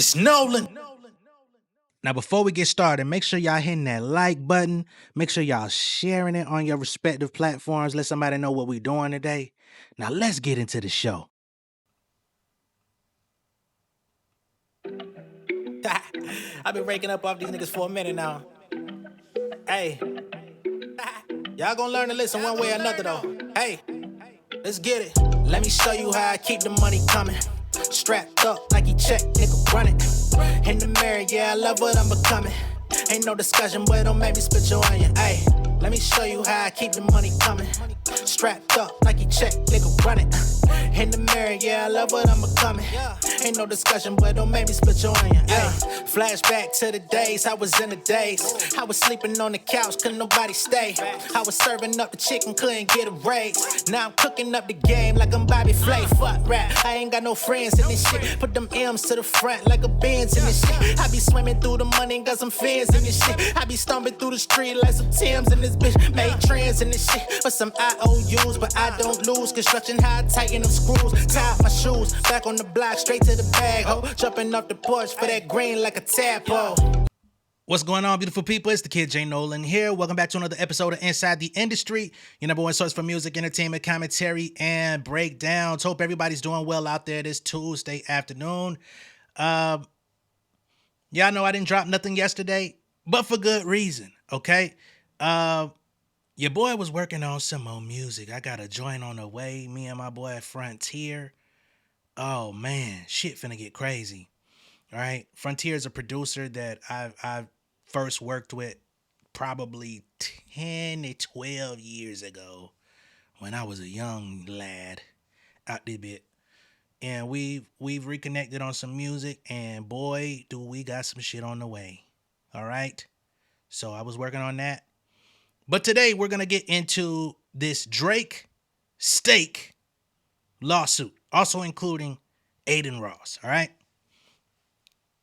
It's Nolan. Now, before we get started, make sure y'all hitting that like button. Make sure y'all sharing it on your respective platforms. Let somebody know what we're doing today. Now, let's get into the show. I've been raking up off these niggas for a minute now. Hey, y'all gonna learn to listen one way or another though. Hey, let's get it. Let me show you how I keep the money coming. Strapped up like he check, nigga run it. In the mirror, yeah, I love what I'm becoming. Ain't no discussion, boy, don't make me spit your onion. Hey, let me show you how I keep the money coming. Strapped up like he check, nigga run it. In the mirror, yeah, I love what I'm becoming. Ain't no discussion, boy, don't make me split your onion. Flashback to the days, I was in the days. I was sleeping on the couch, couldn't nobody stay. I was serving up the chicken, couldn't get a raise. Now I'm cooking up the game like I'm Bobby Flay. Fuck rap, I ain't got no friends in this shit. Put them M's to the front like a Benz in this shit. I be swimming through the money and got some fins in this shit. I be stomping through the street like some Timbs in this bitch. Made trends in this shit for some IOUs, but I don't lose. Construction high, tighten them screws. Tie my shoes, back on the block, straight to the bag, ho. Jumping off the porch for that green like a tadpole. What's going on, beautiful people? It's the kid J Nolan here. Welcome back to another episode of Inside the Industry, your number one source for music, entertainment, commentary, and breakdowns. Hope everybody's doing well out there this Tuesday afternoon. Y'all know I didn't drop nothing yesterday, but for good reason, okay? Your boy was working on some more music. I got a joint on the way, me and my boy Frontier. Oh man, shit finna get crazy. All right. Frontier is a producer that I've first worked with probably 10 to 12 years ago when I was a young lad out there bit. And we've reconnected on some music, and boy, do we got some shit on the way. All right. So I was working on that. But today we're gonna get into this Drake Steak lawsuit, also including Aiden Ross. All right.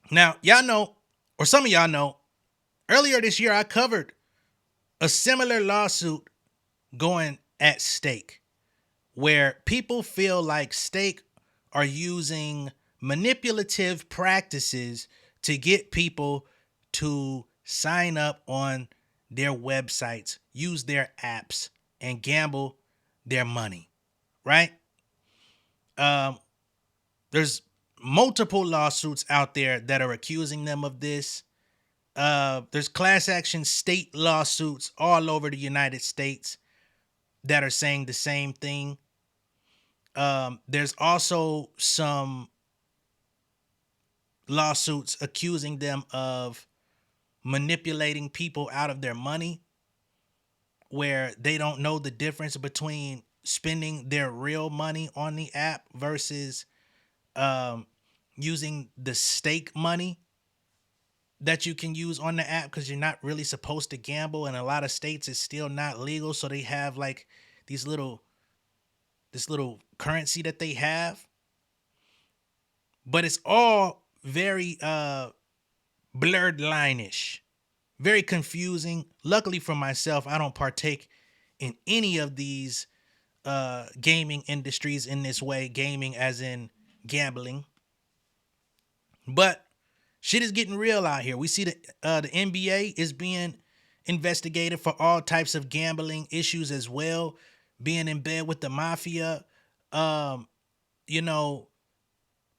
Now, y'all know, or some of y'all know, earlier this year I covered a similar lawsuit going at Stake, where people feel like Stake are using manipulative practices to get people to sign up on their websites, use their apps, and gamble their money, right? There's multiple lawsuits out there that are accusing them of this. There's class action state lawsuits all over the United States that are saying the same thing. There's also some lawsuits accusing them of manipulating people out of their money, where they don't know the difference between spending their real money on the app versus using the stake money that you can use on the app, because you're not really supposed to gamble. In a lot of states, it's still not legal. So they have like this little currency that they have. But it's all very blurred line-ish, very confusing. Luckily for myself, I don't partake in any of these gaming industries in this way, gaming as in gambling. But shit is getting real out here. We see the NBA is being investigated for all types of gambling issues as well, being in bed with the mafia.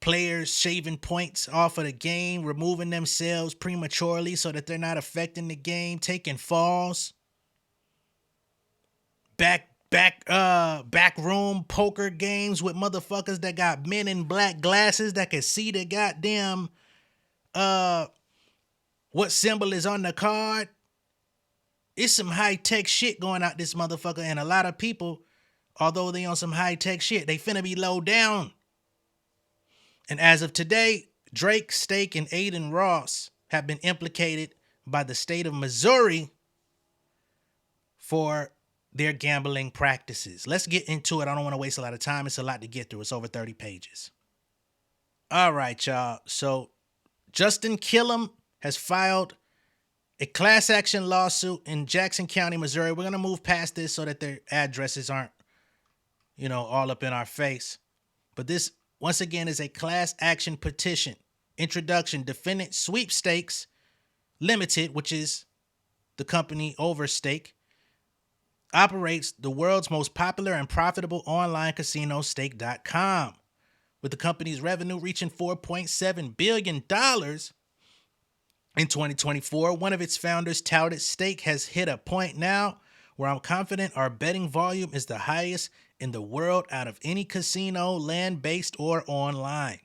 Players shaving points off of the game, removing themselves prematurely so that they're not affecting the game, taking falls. Backroom poker games with motherfuckers that got men in black glasses that can see the goddamn what symbol is on the card. It's some high-tech shit going out this motherfucker, and a lot of people, although they on some high-tech shit, they finna be low down. And as of today, Drake, Stake, and Aiden Ross have been implicated by the state of Missouri for their gambling practices. Let's get into it. I don't want to waste a lot of time. It's a lot to get through. It's over 30 pages. All right, y'all. So Justin Killam has filed a class action lawsuit in Jackson County, Missouri. We're going to move past this so that their addresses aren't, all up in our face. But this, once again, is a class action petition Introduction: Defendant Sweepstakes Limited, which is the company over Stake, operates the world's most popular and profitable online casino, Stake.com, with the company's revenue reaching $4.7 billion in 2024. One of its founders touted Stake has hit a point now where I'm confident our betting volume is the highest in the world out of any casino, land-based or online.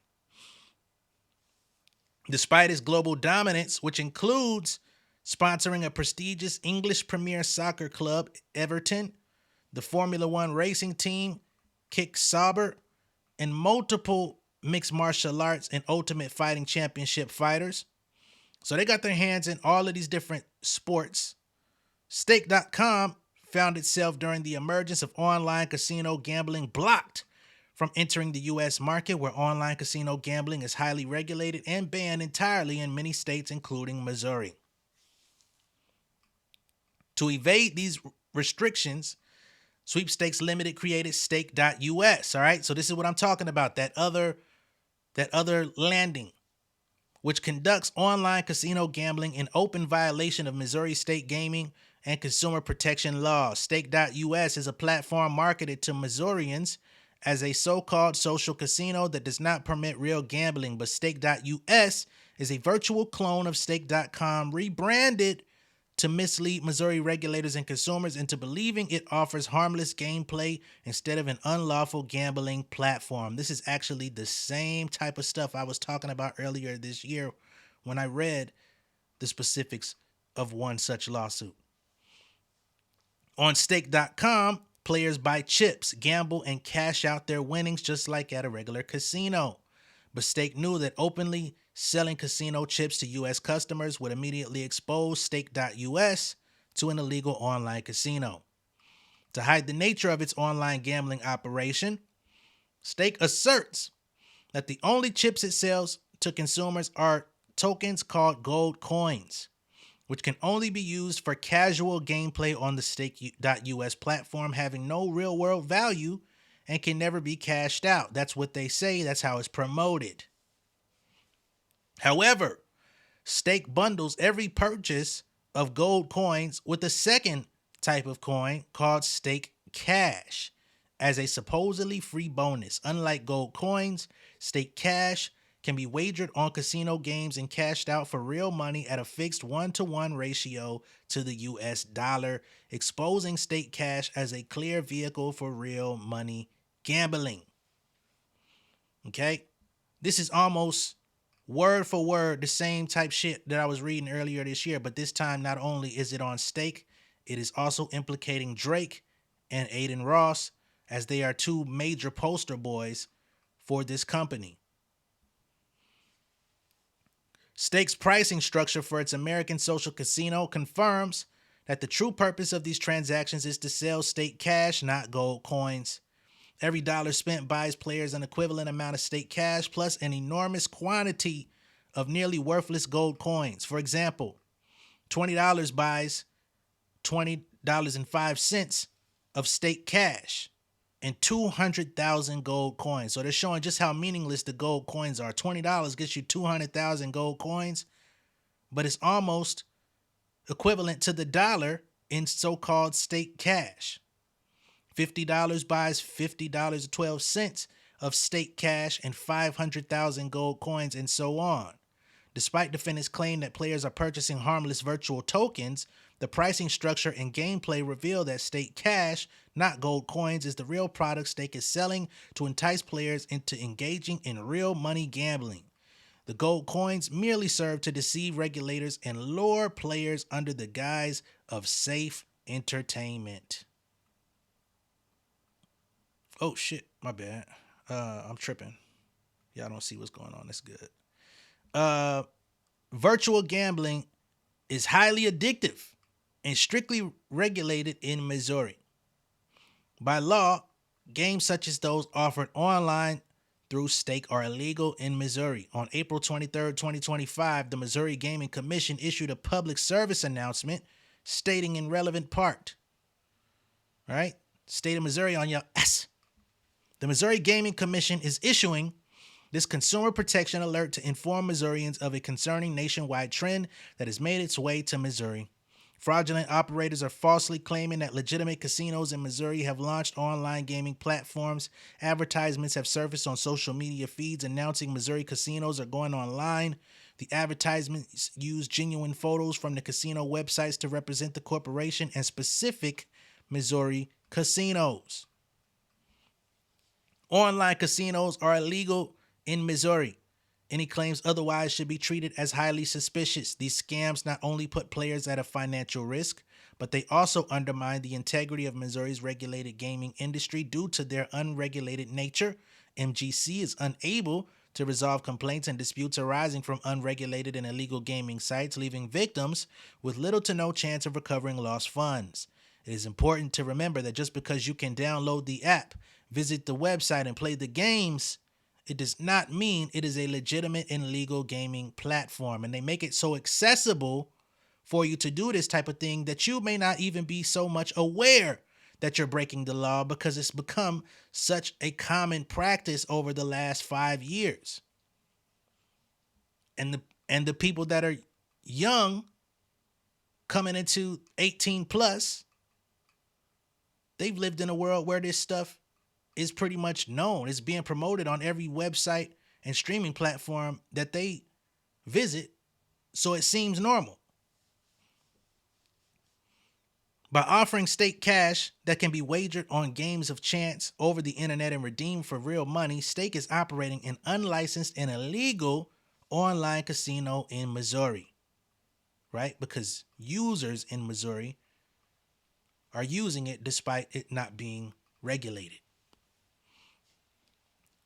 Despite its global dominance, which includes sponsoring a prestigious English Premier Soccer club, Everton, the Formula One racing team, Kick Sauber, and multiple mixed martial arts and ultimate fighting championship fighters. So they got their hands in all of these different sports. Stake.com found itself during the emergence of online casino gambling, blocked from entering the U.S. market, where online casino gambling is highly regulated and banned entirely in many states, including Missouri. To evade these restrictions, Sweepstakes Limited created Stake.us. All right, so this is what I'm talking about. That other landing, which conducts online casino gambling in open violation of Missouri state gaming and consumer protection laws. Stake.us is a platform marketed to Missourians as a so-called social casino that does not permit real gambling, but Stake.us is a virtual clone of Stake.com, rebranded to mislead Missouri regulators and consumers into believing it offers harmless gameplay instead of an unlawful gambling platform. This is actually the same type of stuff I was talking about earlier this year when I read the specifics of one such lawsuit. On Stake.com, players buy chips, gamble, and cash out their winnings just like at a regular casino. But Stake knew that openly selling casino chips to U.S. customers would immediately expose Stake.us to an illegal online casino. To hide the nature of its online gambling operation, Stake asserts that the only chips it sells to consumers are tokens called gold coins, which can only be used for casual gameplay on the Stake.us platform, having no real-world value and can never be cashed out. That's what they say. That's how it's promoted. However, Stake bundles every purchase of gold coins with a second type of coin called Stake Cash as a supposedly free bonus. Unlike gold coins, Stake Cash can be wagered on casino games and cashed out for real money at a fixed 1-to-1 ratio to the US dollar, exposing Stake Cash as a clear vehicle for real money gambling. Okay? This is almost word for word the same type shit that I was reading earlier this year, but this time not only is it on Stake, it is also implicating Drake and Aiden Ross, as they are two major poster boys for this company. Stake's pricing structure for its American social casino confirms that the true purpose of these transactions is to sell Stake Cash, not gold coins. Every dollar spent buys players an equivalent amount of Stake Cash plus an enormous quantity of nearly worthless gold coins. For example, $20 buys $20.05 of Stake Cash and 200,000 gold coins. So they're showing just how meaningless the gold coins are. $20 gets you 200,000 gold coins, but it's almost equivalent to the dollar in so-called Stake Cash. $50 buys $50.12 of Stake Cash and 500,000 gold coins, and so on. Despite defendants' claim that players are purchasing harmless virtual tokens, the pricing structure and gameplay reveal that Stake Cash, not gold coins, is the real product Stake is selling to entice players into engaging in real money gambling. The gold coins merely serve to deceive regulators and lure players under the guise of safe entertainment. Oh shit, my bad. I'm tripping. Y'all don't see what's going on. That's good. Virtual gambling is highly addictive and strictly regulated in Missouri. By law, games such as those offered online through Stake are illegal in Missouri. On April 23rd, 2025, the Missouri Gaming Commission issued a public service announcement stating in relevant part, all right, state of Missouri on your ass. The Missouri Gaming Commission is issuing this consumer protection alert to inform Missourians of a concerning nationwide trend that has made its way to Missouri. Fraudulent operators are falsely claiming that legitimate casinos in Missouri have launched online gaming platforms. Advertisements have surfaced on social media feeds announcing Missouri casinos are going online. The advertisements use genuine photos from the casino websites to represent the corporation and specific Missouri casinos. Online casinos are illegal in Missouri. Any claims otherwise should be treated as highly suspicious. These scams not only put players at a financial risk, but they also undermine the integrity of Missouri's regulated gaming industry due to their unregulated nature. MGC is unable to resolve complaints and disputes arising from unregulated and illegal gaming sites, leaving victims with little to no chance of recovering lost funds. It is important to remember that just because you can download the app, visit the website, and play the games, it does not mean it is a legitimate and legal gaming platform. And they make it so accessible for you to do this type of thing that you may not even be so much aware that you're breaking the law, because it's become such a common practice over the last 5 years. And the people that are young, coming into 18 plus, they've lived in a world where this stuff is pretty much known. It's being promoted on every website and streaming platform that they visit, so it seems normal. By offering state cash that can be wagered on games of chance over the internet and redeemed for real money, Stake is operating an unlicensed and illegal online casino in Missouri, right? Because users in Missouri are using it despite it not being regulated.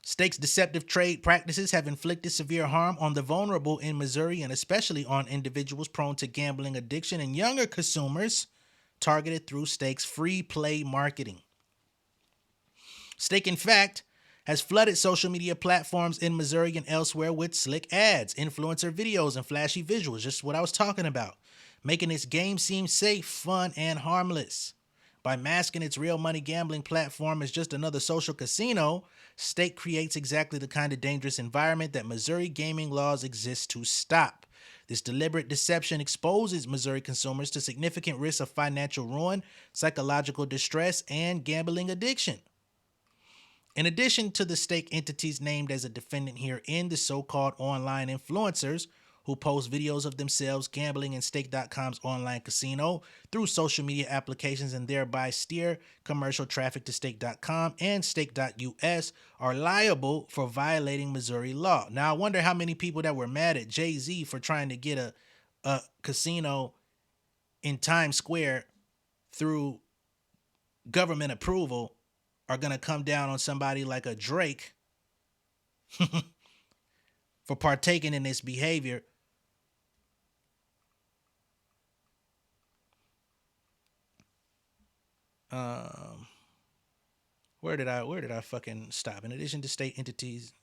Stake's deceptive trade practices have inflicted severe harm on the vulnerable in Missouri, and especially on individuals prone to gambling addiction and younger consumers targeted through Stake's free play marketing. Stake, in fact, has flooded social media platforms in Missouri and elsewhere with slick ads, influencer videos, and flashy visuals, just what I was talking about, making its game seem safe, fun, and harmless. By masking its real money gambling platform as just another social casino, Stake creates exactly the kind of dangerous environment that Missouri gaming laws exist to stop. This deliberate deception exposes Missouri consumers to significant risks of financial ruin, psychological distress, and gambling addiction. In addition to the Stake entities named as a defendant herein, the so-called online influencers who post videos of themselves gambling in Stake.com's online casino through social media applications and thereby steer commercial traffic to Stake.com and Stake.us are liable for violating Missouri law. Now, I wonder how many people that were mad at Jay-Z for trying to get a casino in Times Square through government approval are going to come down on somebody like a Drake for partaking in this behavior. Where did I fucking stop? In addition to state entities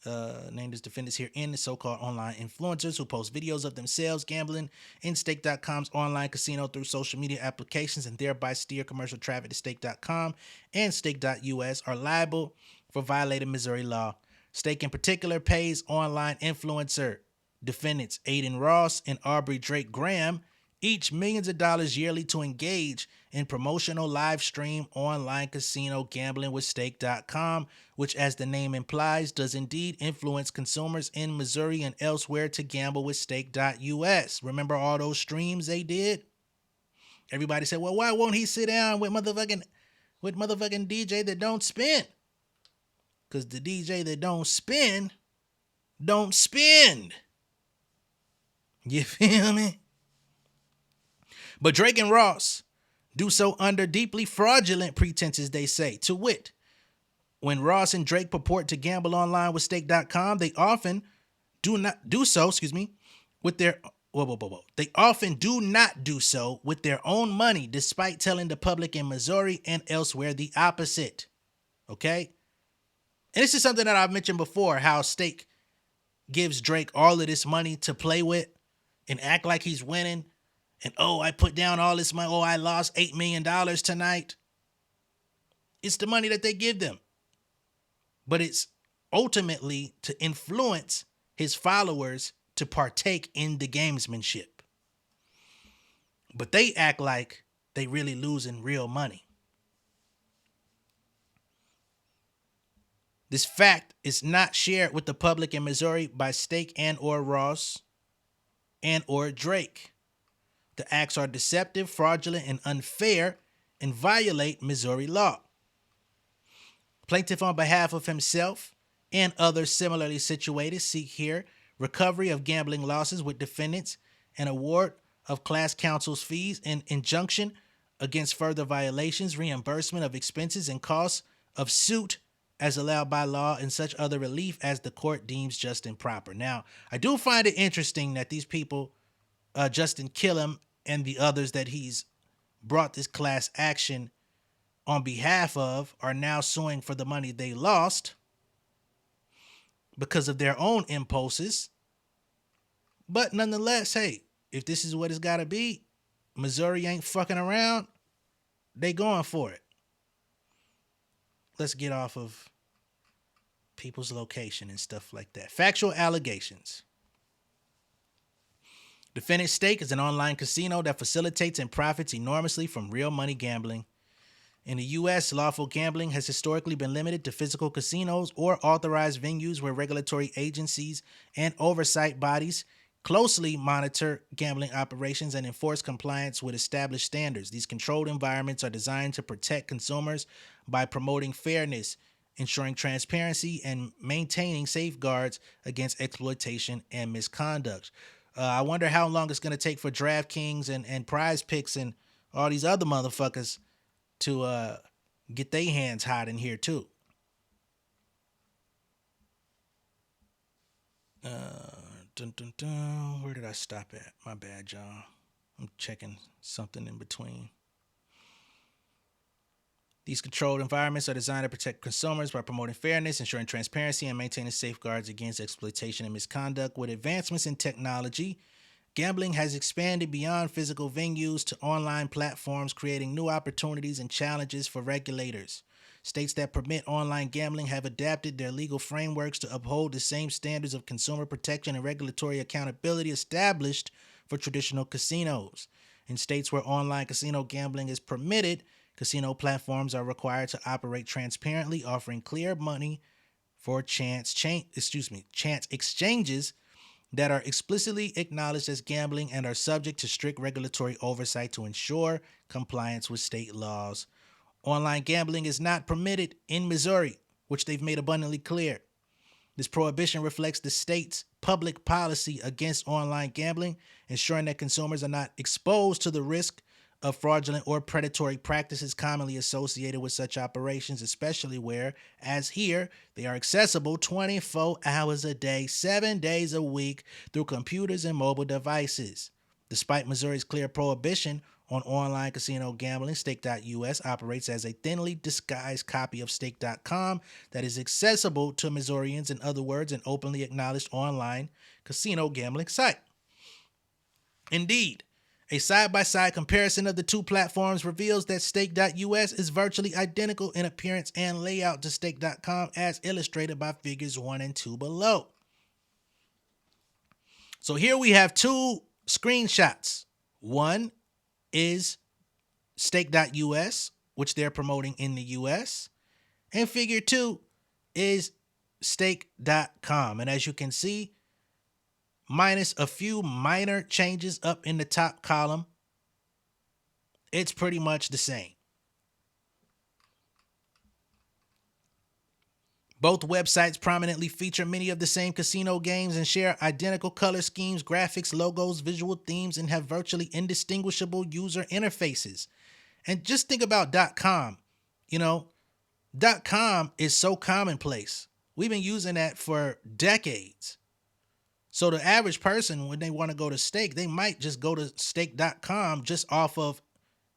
named as defendants here in the so-called online influencers who post videos of themselves gambling in Stake.com's online casino through social media applications and thereby steer commercial traffic to Stake.com and Stake.us are liable for violating Missouri law. Stake in particular pays online influencer defendants Aiden Ross and Aubrey Drake Graham each millions of dollars yearly to engage in promotional live stream online casino gambling with Stake.com, which, as the name implies, does indeed influence consumers in Missouri and elsewhere to gamble with Stake.us. Remember all those streams they did? Everybody said, well, why won't he sit down with motherfucking DJ that don't spin? Because the DJ that don't spin, don't spend. You feel me? But Drake and Ross do so under deeply fraudulent pretenses, they say. To wit, when Ross and Drake purport to gamble online with Stake.com, they often do not do so with their They often do not do so with their own money, despite telling the public in Missouri and elsewhere the opposite. Okay? And this is something that I've mentioned before, how Stake gives Drake all of this money to play with and act like he's winning. And, oh, I put down all this money. Oh, I lost $8 million tonight. It's the money that they give them. But it's ultimately to influence his followers to partake in the gamesmanship. But they act like they really losing real money. This fact is not shared with the public in Missouri by Stake and or Ross and or Drake. The acts are deceptive, fraudulent, and unfair and violate Missouri law. Plaintiff, on behalf of himself and others similarly situated, seek here recovery of gambling losses with defendants, an award of class counsel's fees, and injunction against further violations, reimbursement of expenses and costs of suit as allowed by law, and such other relief as the court deems just and proper. Now, I do find it interesting that these people, Justin Killam and the others that he's brought this class action on behalf of, are now suing for the money they lost because of their own impulses. But nonetheless, hey, if this is what it's got to be, Missouri ain't fucking around. They going for it. Let's get off of people's location and stuff like that. Factual allegations. Defendant Stake is an online casino that facilitates and profits enormously from real money gambling. In the U.S., lawful gambling has historically been limited to physical casinos or authorized venues where regulatory agencies and oversight bodies closely monitor gambling operations and enforce compliance with established standards. These controlled environments are designed to protect consumers by promoting fairness, ensuring transparency, and maintaining safeguards against exploitation and misconduct. I wonder how long it's going to take for DraftKings and Prize Picks and all these other motherfuckers to get their hands hot in here too. Where did I stop at? My bad, y'all. I'm checking something in between. These controlled environments are designed to protect consumers by promoting fairness, ensuring transparency, and maintaining safeguards against exploitation and misconduct. With advancements in technology, gambling has expanded beyond physical venues to online platforms, creating new opportunities and challenges for regulators. States that permit online gambling have adapted their legal frameworks to uphold the same standards of consumer protection and regulatory accountability established for traditional casinos. In states where online casino gambling is permitted, casino platforms are required to operate transparently, offering clear money for chance exchanges that are explicitly acknowledged as gambling and are subject to strict regulatory oversight to ensure compliance with state laws. Online gambling is not permitted in Missouri, which they've made abundantly clear. This prohibition reflects the state's public policy against online gambling, ensuring that consumers are not exposed to the risk of fraudulent or predatory practices commonly associated with such operations, especially where, as here, they are accessible 24 hours a day, 7 days a week through computers and mobile devices. Despite Missouri's clear prohibition on online casino gambling, Stake.us operates as a thinly disguised copy of Stake.com that is accessible to Missourians, in other words, an openly acknowledged online casino gambling site. Indeed, a side-by-side comparison of the two platforms reveals that Stake.us is virtually identical in appearance and layout to Stake.com, as illustrated by figures 1 and 2 below. So here we have two screenshots. One is Stake.us, which they're promoting in the US, and figure 2 is Stake.com. And as you can see, minus a few minor changes up in the top column, it's pretty much the same. Both websites prominently feature many of the same casino games and share identical color schemes, graphics, logos, visual themes, and have virtually indistinguishable user interfaces. And just think about .com. You know, .com is so commonplace. We've been using that for decades. So the average person, when they want to go to Stake, they might just go to Stake.com just off of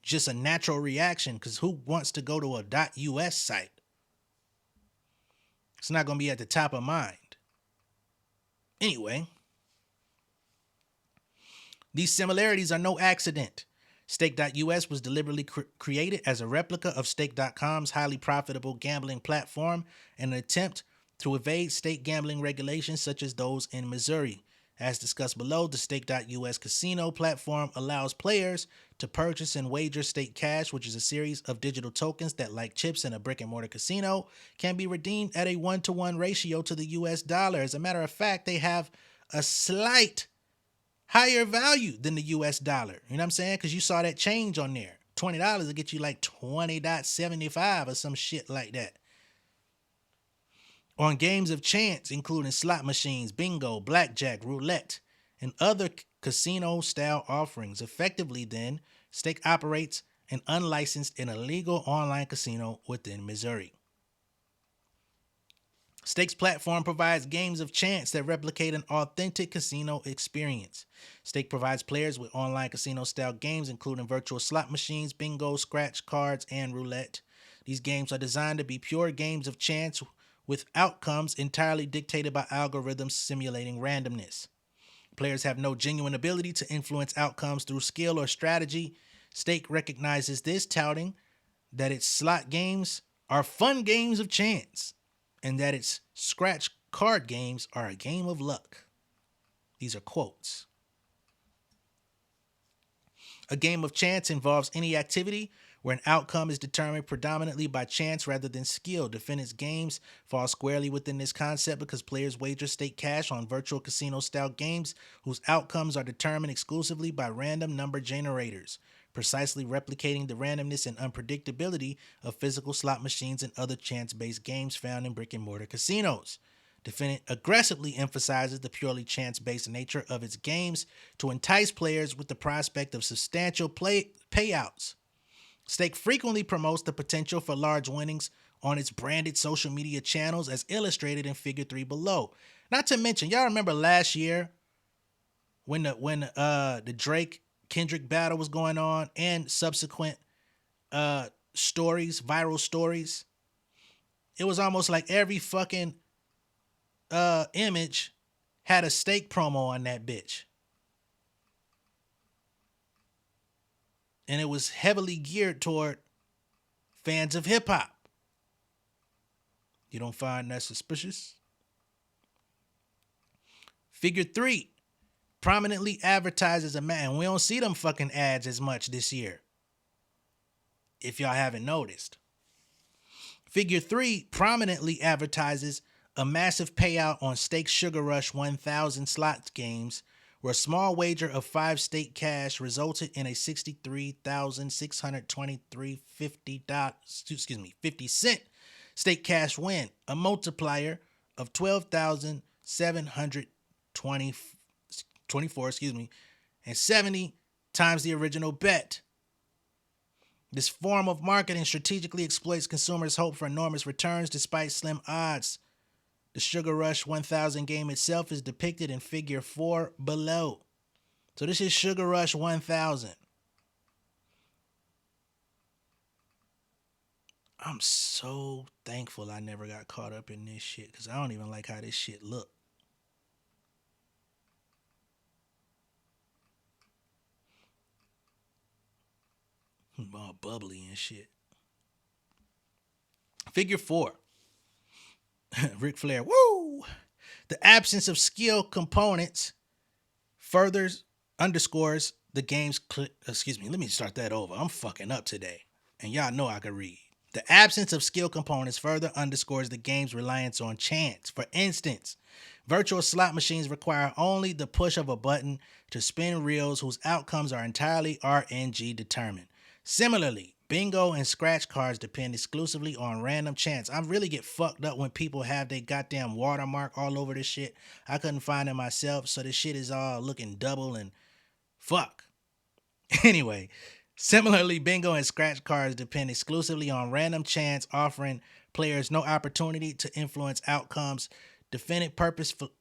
just a natural reaction, because who wants to go to a .us site? It's not going to be at the top of mind. Anyway, these similarities are no accident. Stake.us was deliberately created as a replica of Stake.com's highly profitable gambling platform, an attempt to evade state gambling regulations such as those in Missouri. As discussed below, the Stake.us casino platform allows players to purchase and wager state cash, which is a series of digital tokens that, like chips in a brick and mortar casino, can be redeemed at a 1-to-1 ratio to the US dollar. As a matter of fact, they have a slight higher value than the US dollar. You know what I'm saying? Because you saw that change on there. $20 will get you like 20.75 or some shit like that. On games of chance, including slot machines, bingo, blackjack, roulette, and other casino-style offerings. Effectively, then, Stake operates an unlicensed and illegal online casino within Missouri. Stake's platform provides games of chance that replicate an authentic casino experience. Stake provides players with online casino-style games, including virtual slot machines, bingo, scratch cards, and roulette. These games are designed to be pure games of chance with outcomes entirely dictated by algorithms simulating randomness. Players have no genuine ability to influence outcomes through skill or strategy. Stake recognizes this, touting that its slot games are fun games of chance and that its scratch card games are a game of luck. These are quotes. A game of chance involves any activity where an outcome is determined predominantly by chance rather than skill. Defendants' games fall squarely within this concept because players wager stake cash on virtual casino-style games whose outcomes are determined exclusively by random number generators, precisely replicating the randomness and unpredictability of physical slot machines and other chance-based games found in brick-and-mortar casinos. Defendant aggressively emphasizes the purely chance-based nature of its games to entice players with the prospect of substantial payouts. Stake frequently promotes the potential for large winnings on its branded social media channels as illustrated in Figure 3 below. Not to mention, y'all remember last year when the Drake Kendrick battle was going on and subsequent stories, viral stories. It was almost like every fucking image had a stake promo on that bitch. And it was heavily geared toward fans of hip hop. You don't find that suspicious? Figure 3 prominently advertises a man. We don't see them fucking ads as much this year, if y'all haven't noticed. Figure 3 prominently advertises a massive payout on Stake Sugar Rush 1000 slot games, where a small wager of 5 stake cash resulted in a $63,623.50 stake cash win, a multiplier of 12,724, and 70 times the original bet. This form of marketing strategically exploits consumers' hope for enormous returns despite slim odds. The Sugar Rush 1000 game itself is depicted in Figure 4 below. So this is Sugar Rush 1000. I'm so thankful I never got caught up in this shit because I don't even like how this shit look. All bubbly and shit. Figure 4. Ric Flair, woo! The absence of skill components further underscores the game's... let me start that over. I'm fucking up today. And y'all know I can read. The absence of skill components further underscores the game's reliance on chance. For instance, virtual slot machines require only the push of a button to spin reels whose outcomes are entirely RNG determined. Similarly, bingo and scratch cards depend exclusively on random chance. I really get fucked up when people have their goddamn watermark all over this shit. I couldn't find it myself, so this shit is all looking double and fuck. Anyway, similarly, bingo and scratch cards depend exclusively on random chance, offering players no opportunity to influence outcomes. Defendant purposefully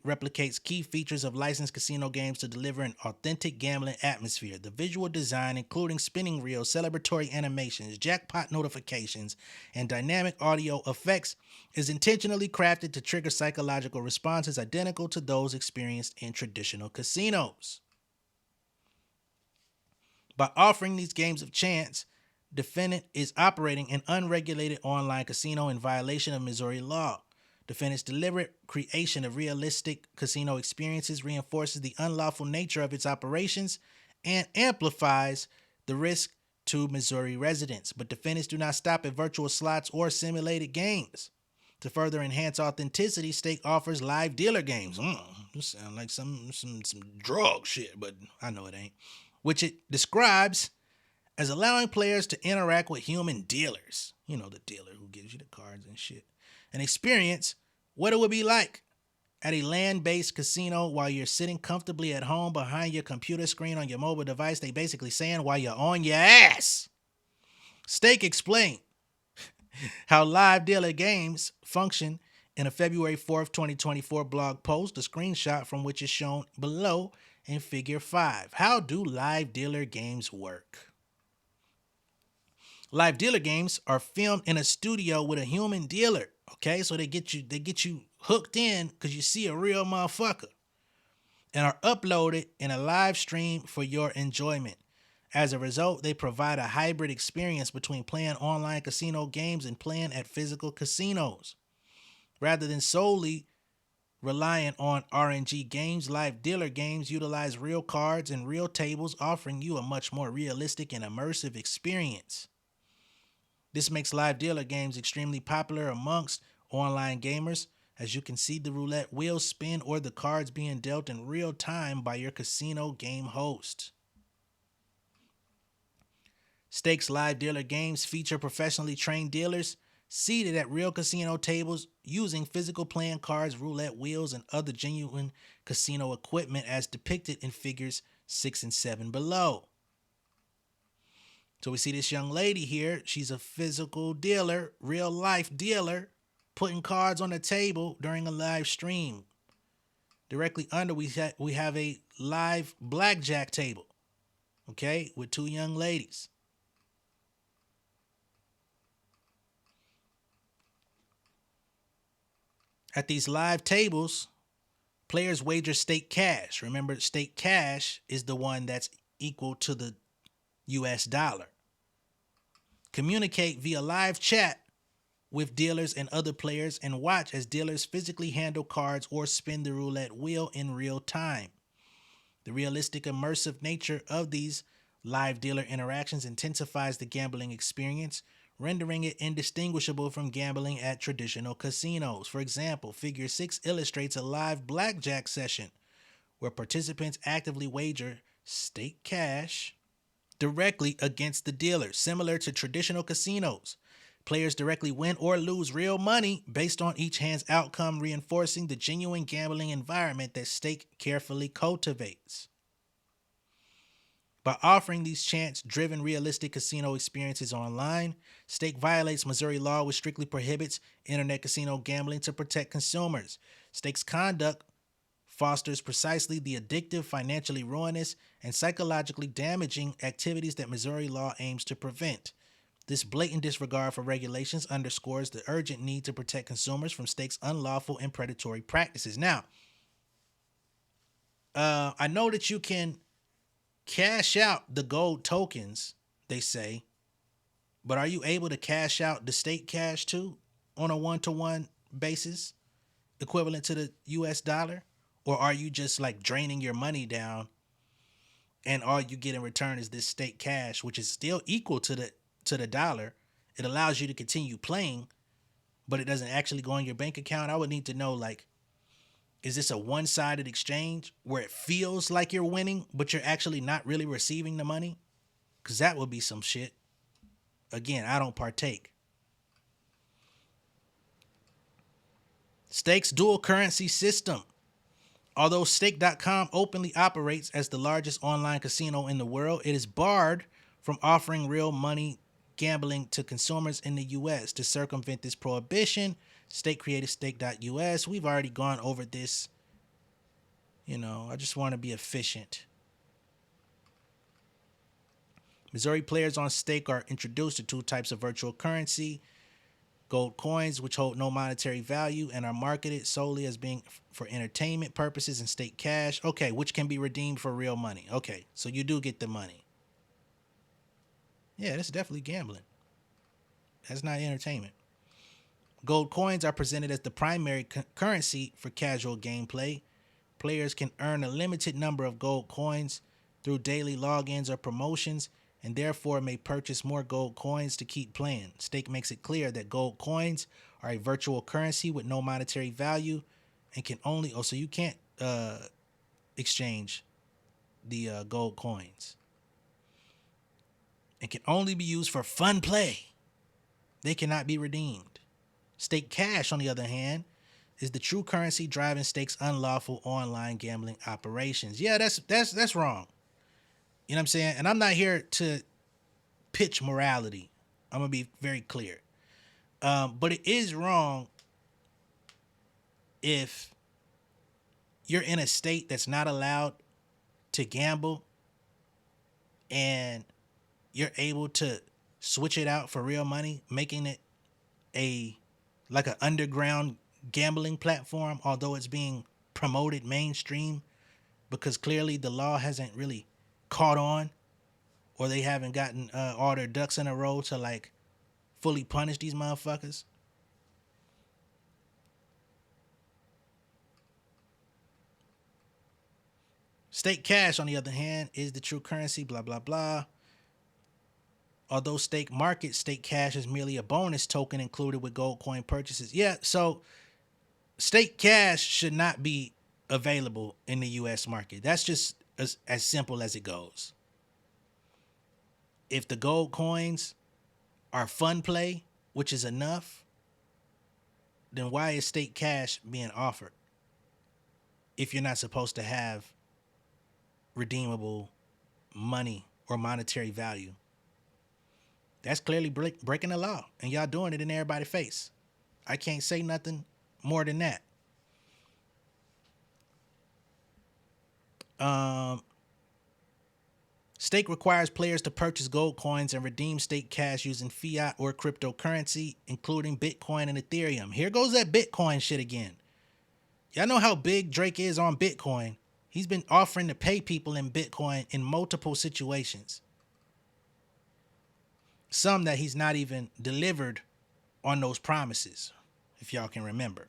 replicates key features of licensed casino games to deliver an authentic gambling atmosphere. The visual design, including spinning reels, celebratory animations, jackpot notifications, and dynamic audio effects, is intentionally crafted to trigger psychological responses identical to those experienced in traditional casinos. By offering these games of chance, defendant is operating an unregulated online casino in violation of Missouri law. Defendant's deliberate creation of realistic casino experiences reinforces the unlawful nature of its operations and amplifies the risk to Missouri residents. But defendants do not stop at virtual slots or simulated games. To further enhance authenticity, Stake offers live dealer games. This sounds like some drug shit, but I know it ain't. Which it describes as allowing players to interact with human dealers. You know, the dealer who gives you the cards and shit. And experience what it would be like at a land-based casino while you're sitting comfortably at home behind your computer screen on your mobile device. They basically saying while you're on your ass. Stake explained how live dealer games function in a February 4th, 2024 blog post, a screenshot from which is shown below in figure 5. How do live dealer games work? Live dealer games are filmed in a studio with a human dealer. Okay, so they get you hooked in because you see a real motherfucker, and are uploaded in a live stream for your enjoyment. As a result, they provide a hybrid experience between playing online casino games and playing at physical casinos. Rather than solely relying on RNG games, live dealer games utilize real cards and real tables, offering you a much more realistic and immersive experience. This makes live dealer games extremely popular amongst online gamers, as you can see the roulette wheel spin or the cards being dealt in real time by your casino game host. Stakes live dealer games feature professionally trained dealers seated at real casino tables using physical playing cards, roulette wheels, and other genuine casino equipment as depicted in figures 6 and 7 below. So we see this young lady here. She's a physical dealer, real life dealer, putting cards on the table during a live stream. Directly under, we have a live blackjack table, okay, with two young ladies. At these live tables, players wager stake cash. Remember, stake cash is the one that's equal to the US dollar. Communicate via live chat with dealers and other players and watch as dealers physically handle cards or spin the roulette wheel in real time. The realistic, immersive nature of these live dealer interactions intensifies the gambling experience, rendering it indistinguishable from gambling at traditional casinos. For example, Figure 6 illustrates a live blackjack session where participants actively wager stake cash directly against the dealer. Similar to traditional casinos, players directly win or lose real money based on each hand's outcome, reinforcing the genuine gambling environment that Stake carefully cultivates. By offering these chance-driven, realistic casino experiences online, Stake violates Missouri law, which strictly prohibits internet casino gambling to protect consumers. Stake's conduct fosters precisely the addictive, financially ruinous, and psychologically damaging activities that Missouri law aims to prevent. This blatant disregard for regulations underscores the urgent need to protect consumers from Stake's unlawful and predatory practices. Now, I know that you can cash out the gold tokens, they say, but are you able to cash out the Stake cash too on a one-to-one basis, equivalent to the US dollar? Or are you just like draining your money down and all you get in return is this Stake cash, which is still equal to the dollar? It allows you to continue playing, but it doesn't actually go in your bank account. I would need to know, like, is this a one-sided exchange where it feels like you're winning, but you're actually not really receiving the money? Because that would be some shit. Again, I don't partake. Stake's dual currency system. Although Stake.com openly operates as the largest online casino in the world, it is barred from offering real money gambling to consumers in the U.S. To circumvent this prohibition, Stake created Stake.us. We've already gone over this. You know, I just want to be efficient. Missouri players on Stake are introduced to two types of virtual currency: gold coins, which hold no monetary value and are marketed solely as being for entertainment purposes, and Stake cash, okay, which can be redeemed for real money. Okay, so you do get the money. Yeah, that's definitely gambling. That's not entertainment. Gold coins are presented as the primary currency for casual gameplay. Players can earn a limited number of gold coins through daily logins or promotions, and therefore may purchase more gold coins to keep playing. Stake makes it clear that gold coins are a virtual currency with no monetary value and can only, so you can't exchange the gold coins. It can only be used for fun play. They cannot be redeemed. Stake cash, on the other hand, is the true currency driving Stake's unlawful online gambling operations. Yeah, that's wrong. You know what I'm saying? And I'm not here to pitch morality. I'm gonna be very clear. But it is wrong if you're in a state that's not allowed to gamble and you're able to switch it out for real money, making it like an underground gambling platform, although it's being promoted mainstream, because clearly the law hasn't really caught on, or they haven't gotten all their ducks in a row to like fully punish these motherfuckers. Stake cash, on the other hand, is the true currency, blah, blah, blah. Although stake market, stake cash is merely a bonus token included with gold coin purchases. Yeah, so stake cash should not be available in the U.S. market. That's just as simple as it goes. If the gold coins are fun play, which is enough, then why is stake cash being offered if you're not supposed to have redeemable money or monetary value? That's clearly breaking the law, and y'all doing it in everybody's face. I can't say nothing more than that. Stake requires players to purchase gold coins and redeem stake cash using fiat or cryptocurrency, including Bitcoin and Ethereum. Here goes that Bitcoin shit again. Y'all know how big Drake is on Bitcoin. He's been offering to pay people in Bitcoin in multiple situations. Some that he's not even delivered on those promises, if y'all can remember.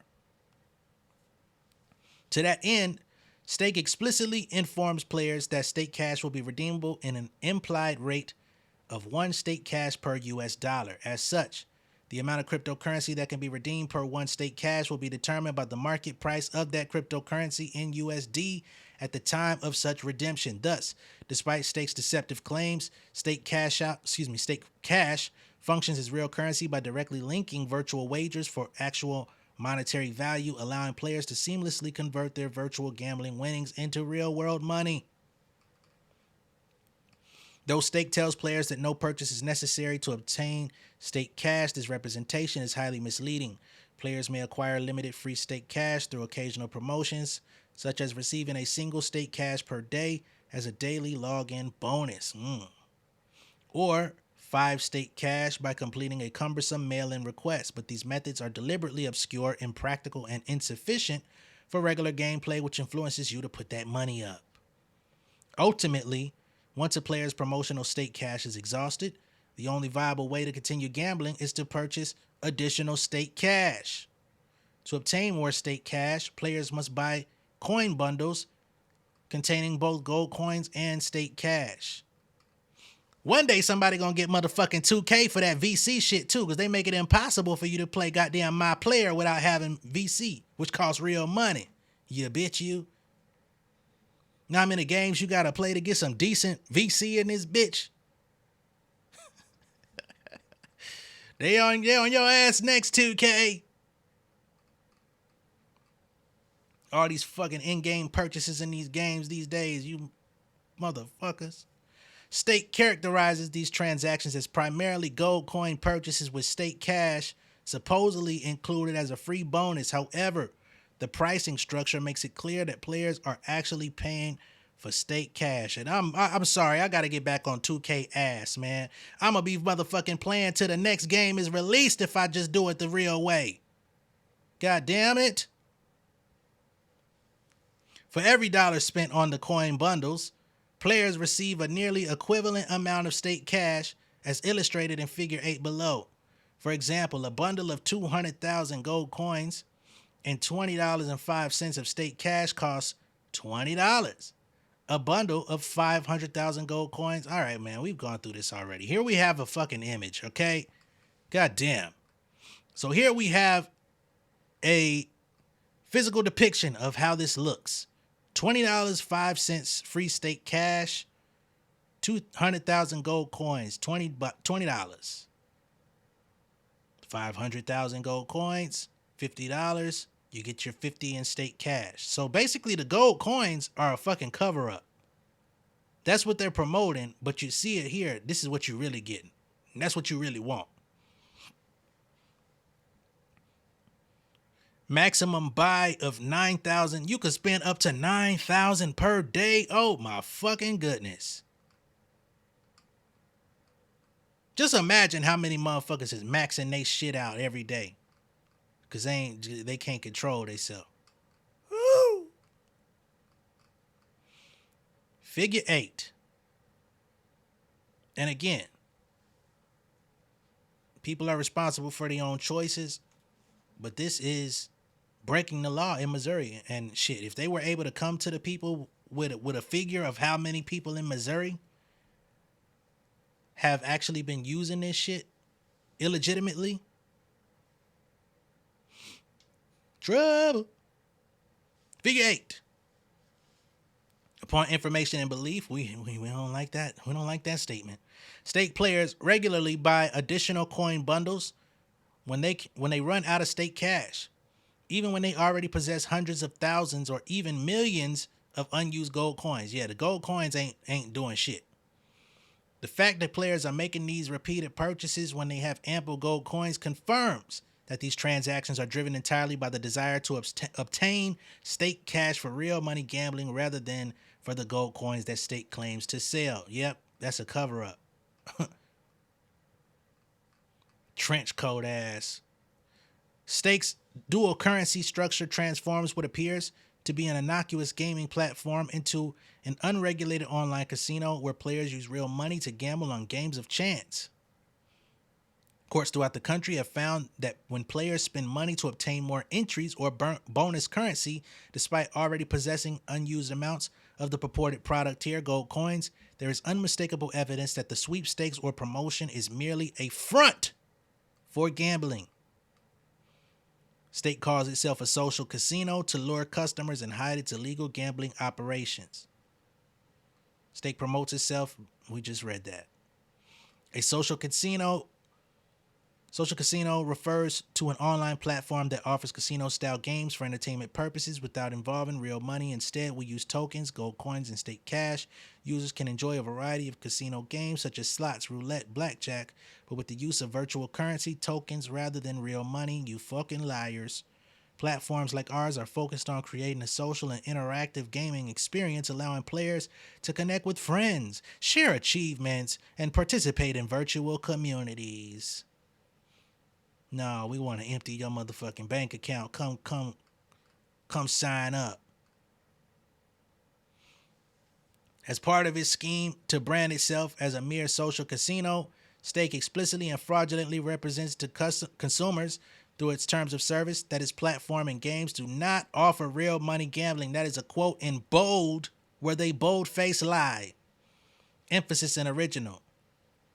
To that end, Stake explicitly informs players that stake cash will be redeemable in an implied rate of 1 stake cash per US dollar. As such, the amount of cryptocurrency that can be redeemed per 1 stake cash will be determined by the market price of that cryptocurrency in USD at the time of such redemption. Thus, despite Stake's deceptive claims, Stake cash functions as real currency by directly linking virtual wagers for actual monetary value, allowing players to seamlessly convert their virtual gambling winnings into real-world money. Though Stake tells players that no purchase is necessary to obtain stake cash, this representation is highly misleading. Players may acquire limited free stake cash through occasional promotions, such as receiving a single stake cash per day as a daily login bonus. Or 5 stake cash by completing a cumbersome mail-in request, but these methods are deliberately obscure, impractical, and insufficient for regular gameplay, which influences you to put that money up. Ultimately, once a player's promotional stake cash is exhausted, the only viable way to continue gambling is to purchase additional stake cash. To obtain more stake cash, players must buy coin bundles containing both gold coins and stake cash. One day somebody gonna get motherfucking 2K for that VC shit too, because they make it impossible for you to play goddamn My Player without having VC, which costs real money. You bitch, you. Now how many games you gotta play to get some decent VC in this bitch? They on your ass next, 2K. All these fucking in-game purchases in these games these days, you motherfuckers. Stake characterizes these transactions as primarily gold coin purchases with stake cash supposedly included as a free bonus. However, the pricing structure makes it clear that players are actually paying for stake cash. And I'm sorry, I gotta get back on 2K ass, man. I'm gonna be motherfucking playing till the next game is released if I just do it the real way. God damn it. For every dollar spent on the coin bundles, players receive a nearly equivalent amount of stake cash as illustrated in figure 8 below. For example, a bundle of 200,000 gold coins and $20.05 of state cash costs $20. A bundle of 500,000 gold coins. All right, man, we've gone through this already. Here we have a fucking image, okay? God damn. So here we have a physical depiction of how this looks. $20.05 free state cash, 200,000 gold coins, $20. 500,000 gold coins, $50. You get your 50 in state cash. So basically the gold coins are a fucking cover up. That's what they're promoting, but you see it here. This is what you're really getting. And that's what you really want. Maximum buy of 9,000. You could spend up to 9,000 per day. Oh my fucking goodness. Just imagine how many motherfuckers is maxing they shit out every day. Cause they can't control themselves. Woo! Figure 8. And again, people are responsible for their own choices, but this is breaking the law in Missouri. And shit, if they were able to come to the people with a figure of how many people in Missouri have actually been using this shit illegitimately, trouble. Figure 8. Upon information and belief, we don't like that. We don't like that statement. State players regularly buy additional coin bundles when they run out of state cash, even when they already possess hundreds of thousands or even millions of unused gold coins. Yeah, the gold coins ain't doing shit. The fact that players are making these repeated purchases when they have ample gold coins confirms that these transactions are driven entirely by the desire to obtain state cash for real money gambling rather than for the gold coins that state claims to sell. Yep, that's a cover-up. Trench coat ass. Stake's dual currency structure transforms what appears to be an innocuous gaming platform into an unregulated online casino where players use real money to gamble on games of chance. Courts throughout the country have found that when players spend money to obtain more entries or bonus currency, despite already possessing unused amounts of the purported product here, gold coins, there is unmistakable evidence that the sweepstakes or promotion is merely a front for gambling. State calls itself a social casino to lure customers and hide its illegal gambling operations. State promotes itself. We just read that. A social casino refers to an online platform that offers casino-style games for entertainment purposes without involving real money. Instead, we use tokens, gold coins, and state cash. Users can enjoy a variety of casino games such as slots, roulette, blackjack, but with the use of virtual currency, tokens, rather than real money. You fucking liars. Platforms like ours are focused on creating a social and interactive gaming experience, allowing players to connect with friends, share achievements, and participate in virtual communities. No, we want to empty your motherfucking bank account. Come sign up. As part of its scheme to brand itself as a mere social casino, Stake explicitly and fraudulently represents to consumers through its terms of service that its platform and games do not offer real money gambling. That is a quote in bold where they bold-faced lie. Emphasis in original.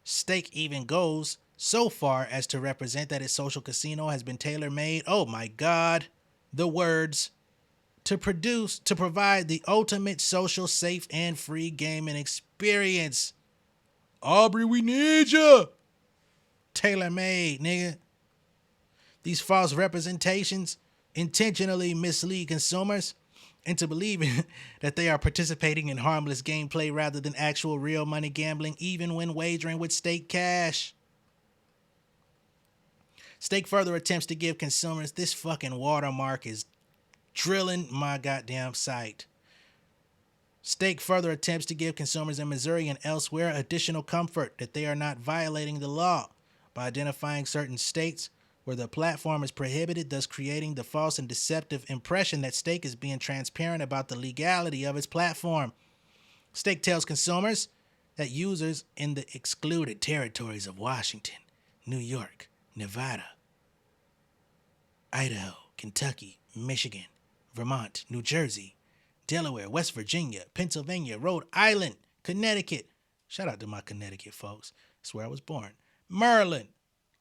Stake even goes so far as to represent that its social casino has been tailor-made, oh my God, the words, to provide the ultimate social, safe, and free gaming experience. Aubrey, we need ya. Tailor-made, nigga. These false representations intentionally mislead consumers into believing that they are participating in harmless gameplay rather than actual real money gambling, even when wagering with state cash. Stake further attempts to give consumers, this fucking watermark is drilling my goddamn site. Stake further attempts to give consumers in Missouri and elsewhere additional comfort that they are not violating the law by identifying certain states where the platform is prohibited, thus creating the false and deceptive impression that Stake is being transparent about the legality of its platform. Stake tells consumers that users in the excluded territories of Washington, New York, Nevada, Idaho, Kentucky, Michigan, Vermont, New Jersey, Delaware, West Virginia, Pennsylvania, Rhode Island, Connecticut. Shout out to my Connecticut folks. That's where I was born. Maryland,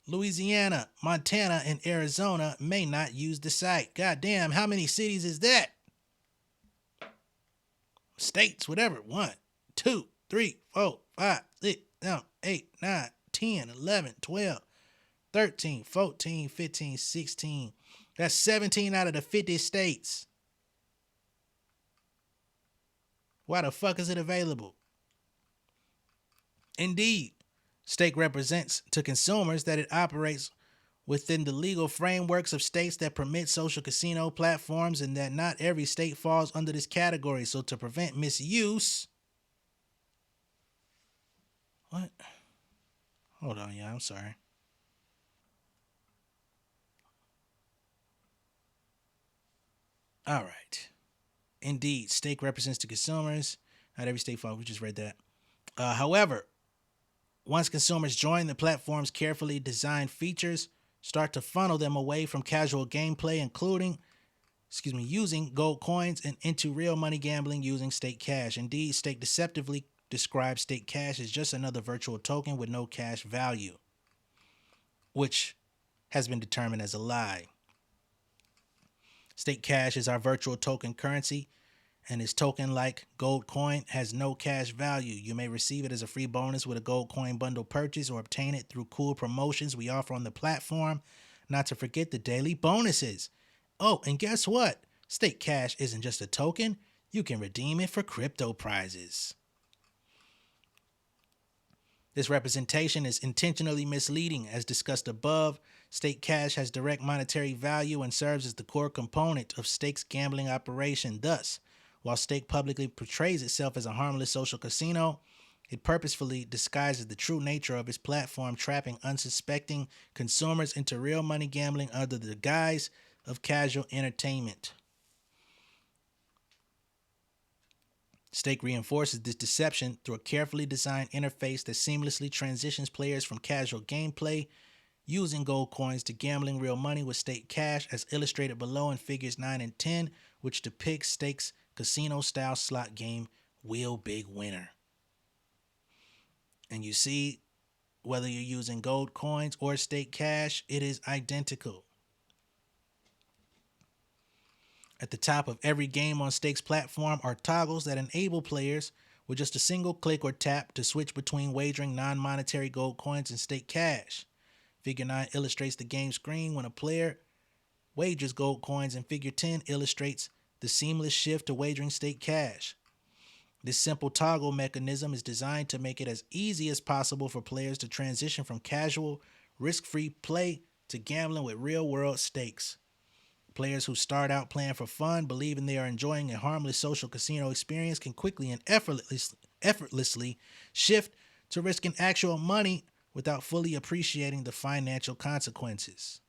Louisiana, Montana, and Arizona may not use the site. Goddamn, how many cities is that? States, whatever. 1, 2, 3, 4, 5, 6, 7, 8, 9, 10, 11, 12, 13, 14, 15, 16. That's 17 out of the 50 states. Why the fuck is it available? Indeed, stake represents to consumers that it operates within the legal frameworks of states that permit social casino platforms and that not every state falls under this category. So to prevent misuse... What? Hold on, yeah, I'm sorry. All right. Indeed, stake represents to consumers. Not every state falls. We just read that. However, once consumers join the platform's carefully designed features, start to funnel them away from casual gameplay, including, using gold coins and into real money gambling using stake cash. Indeed, stake deceptively describes stake cash as just another virtual token with no cash value, which has been determined as a lie. Stake cash is our virtual token currency, and its token, like gold coin, has no cash value. You may receive it as a free bonus with a gold coin bundle purchase or obtain it through cool promotions we offer on the platform, not to forget the daily bonuses. Oh, and guess what? Stake cash isn't just a token. You can redeem it for crypto prizes. This representation is intentionally misleading. As discussed above, stake cash has direct monetary value and serves as the core component of stake's gambling operation. Thus, while stake publicly portrays itself as a harmless social casino, it purposefully disguises the true nature of its platform, trapping unsuspecting consumers into real money gambling under the guise of casual entertainment. Stake reinforces this deception through a carefully designed interface that seamlessly transitions players from casual gameplay using gold coins to gambling real money with stake cash, as illustrated below in figures 9 and 10, which depicts stake's casino-style slot game, Wheel Big Winner. And you see, whether you're using gold coins or stake cash, it is identical. At the top of every game on Stake's platform are toggles that enable players with just a single click or tap to switch between wagering non-monetary gold coins and stake cash. Figure 9 illustrates the game screen when a player wagers gold coins, and Figure 10 illustrates the seamless shift to wagering stake cash. This simple toggle mechanism is designed to make it as easy as possible for players to transition from casual, risk-free play to gambling with real-world stakes. Players who start out playing for fun, believing they are enjoying a harmless social casino experience, can quickly and effortlessly shift to risking actual money without fully appreciating the financial consequences.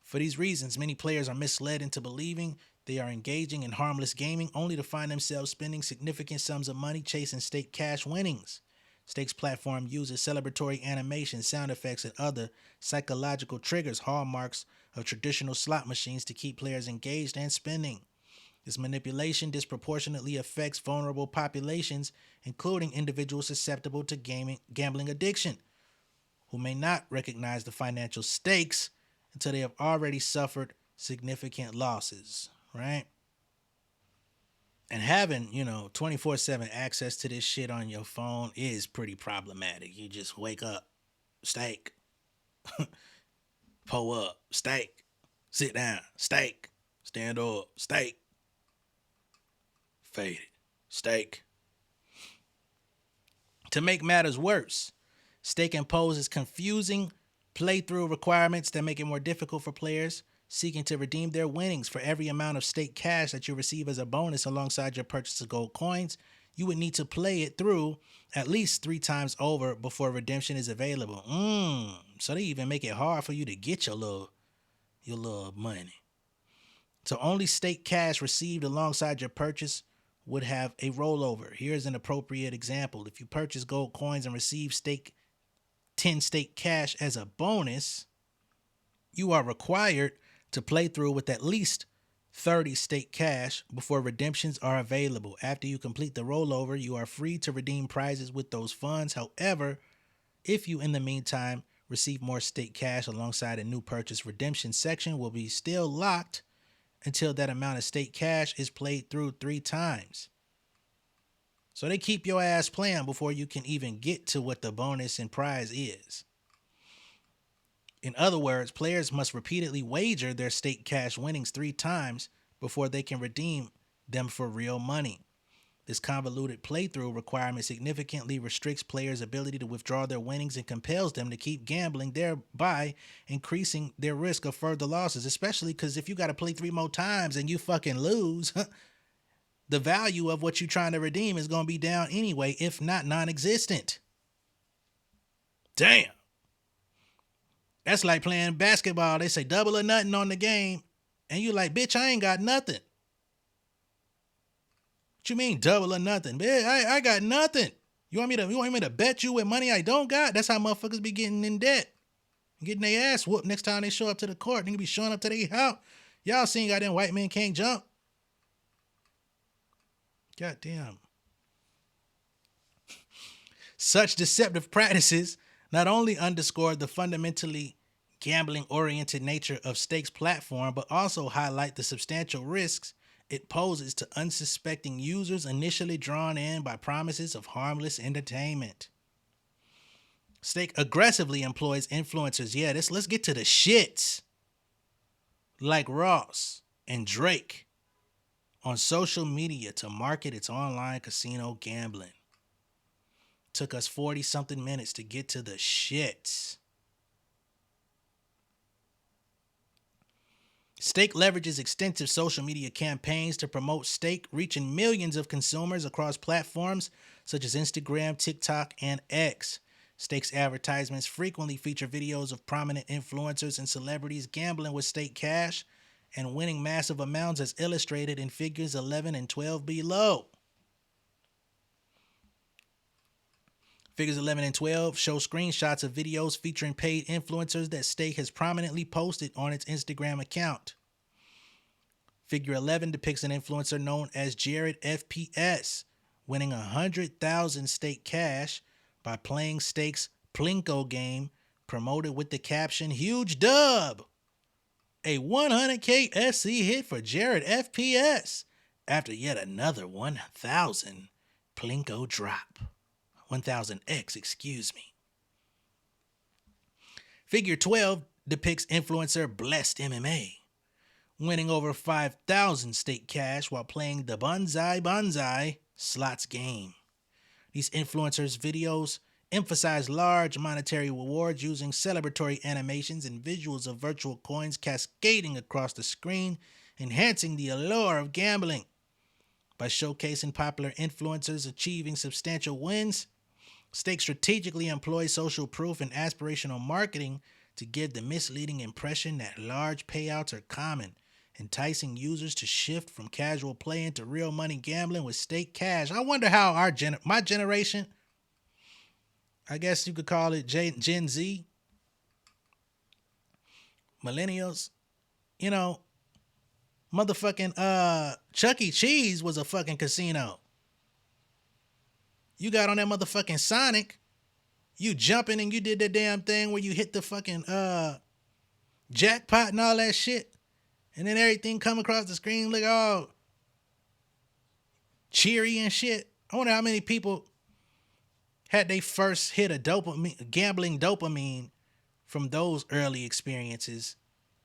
For these reasons, many players are misled into believing they are engaging in harmless gaming, only to find themselves spending significant sums of money chasing stake cash winnings. Stake's platform uses celebratory animation, sound effects, and other psychological triggers, hallmarks of traditional slot machines, to keep players engaged and spending. This manipulation disproportionately affects vulnerable populations, including individuals susceptible to gambling addiction, who may not recognize the financial stakes until they have already suffered significant losses, right? And having, 24/7 access to this shit on your phone is pretty problematic. You just wake up, stake, pull up, stake, sit down, stake, stand up, stake, fade it, stake. To make matters worse, stake imposes confusing playthrough requirements that make it more difficult for players seeking to redeem their winnings. For every amount of stake cash that you receive as a bonus alongside your purchase of gold coins, you would need to play it through at least 3 times over before redemption is available. So they even make it hard for you to get your little money. So only stake cash received alongside your purchase would have a rollover. Here's an appropriate example. If you purchase gold coins and receive stake 10 stake cash as a bonus, you are required to play through with at least 30 stake cash before redemptions are available. After you complete the rollover, you are free to redeem prizes with those funds. However, if you in the meantime receive more stake cash alongside a new purchase, redemption section will be still locked until that amount of stake cash is played through 3 times. So they keep your ass playing before you can even get to what the bonus and prize is. In other words, players must repeatedly wager their stake cash winnings 3 times before they can redeem them for real money. This convoluted playthrough requirement significantly restricts players' ability to withdraw their winnings and compels them to keep gambling, thereby increasing their risk of further losses, especially because if you got to play 3 more times and you fucking lose, the value of what you're trying to redeem is going to be down anyway, if not non-existent. Damn. That's like playing basketball. They say double or nothing on the game, and you like, bitch, I ain't got nothing. What you mean double or nothing? Bitch, I got nothing. You want me to bet you with money I don't got? That's how motherfuckers be getting in debt. Getting their ass whooped next time they show up to the court. They be showing up to their house. Y'all seen goddamn white men can't jump. Goddamn. Such deceptive practices not only underscore the fundamentally gambling-oriented nature of stakes platform, but also highlight the substantial risks it poses to unsuspecting users initially drawn in by promises of harmless entertainment. Stake aggressively employs influencers. Yeah, let's get to the shits. Like Ross and Drake on social media to market its online casino gambling. Took us 40-something minutes to get to the shits. Stake leverages extensive social media campaigns to promote Stake, reaching millions of consumers across platforms such as Instagram, TikTok, and X. Stake's advertisements frequently feature videos of prominent influencers and celebrities gambling with Stake cash and winning massive amounts as illustrated in figures 11 and 12 below. Figures 11 and 12 show screenshots of videos featuring paid influencers that Stake has prominently posted on its Instagram account. Figure 11 depicts an influencer known as Jared FPS, winning 100,000 Stake cash by playing Stake's Plinko game, promoted with the caption, "Huge dub! A 100K SC hit for Jared FPS after yet another 1,000 Plinko drop." 1000X, excuse me. Figure 12 depicts influencer Blessed MMA, winning over 5,000 Stake cash while playing the Banzai slots game. These influencers' videos emphasize large monetary rewards using celebratory animations and visuals of virtual coins cascading across the screen, enhancing the allure of gambling. By showcasing popular influencers achieving substantial wins, Stake strategically employs social proof and aspirational marketing to give the misleading impression that large payouts are common, enticing users to shift from casual play into real money gambling with Stake cash. I wonder how my generation, I guess you could call it Gen Z, millennials, motherfucking Chuck E. Cheese was a fucking casino. You got on that motherfucking Sonic, you jumping and you did that damn thing where you hit the fucking jackpot and all that shit, and then everything come across the screen look all cheery and shit. I wonder how many people had they first hit a gambling dopamine from those early experiences,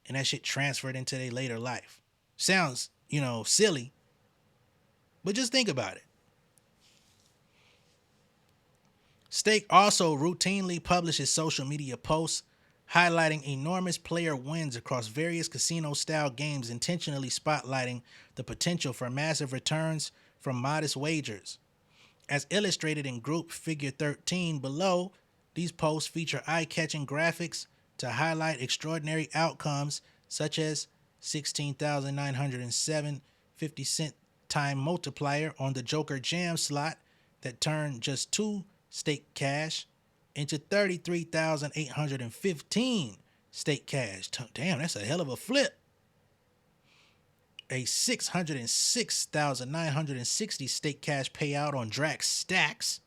and that shit transferred into their later life. Sounds, silly, but just think about it. Stake also routinely publishes social media posts highlighting enormous player wins across various casino-style games, intentionally spotlighting the potential for massive returns from modest wagers. As illustrated in group figure 13 below, these posts feature eye-catching graphics to highlight extraordinary outcomes such as 16,907 50-cent time multiplier on the Joker Jam slot that turned just 2 Stake cash into 33,815 Stake cash. Damn, that's a hell of a flip. A 606,960 Stake cash payout on Drax Stacks,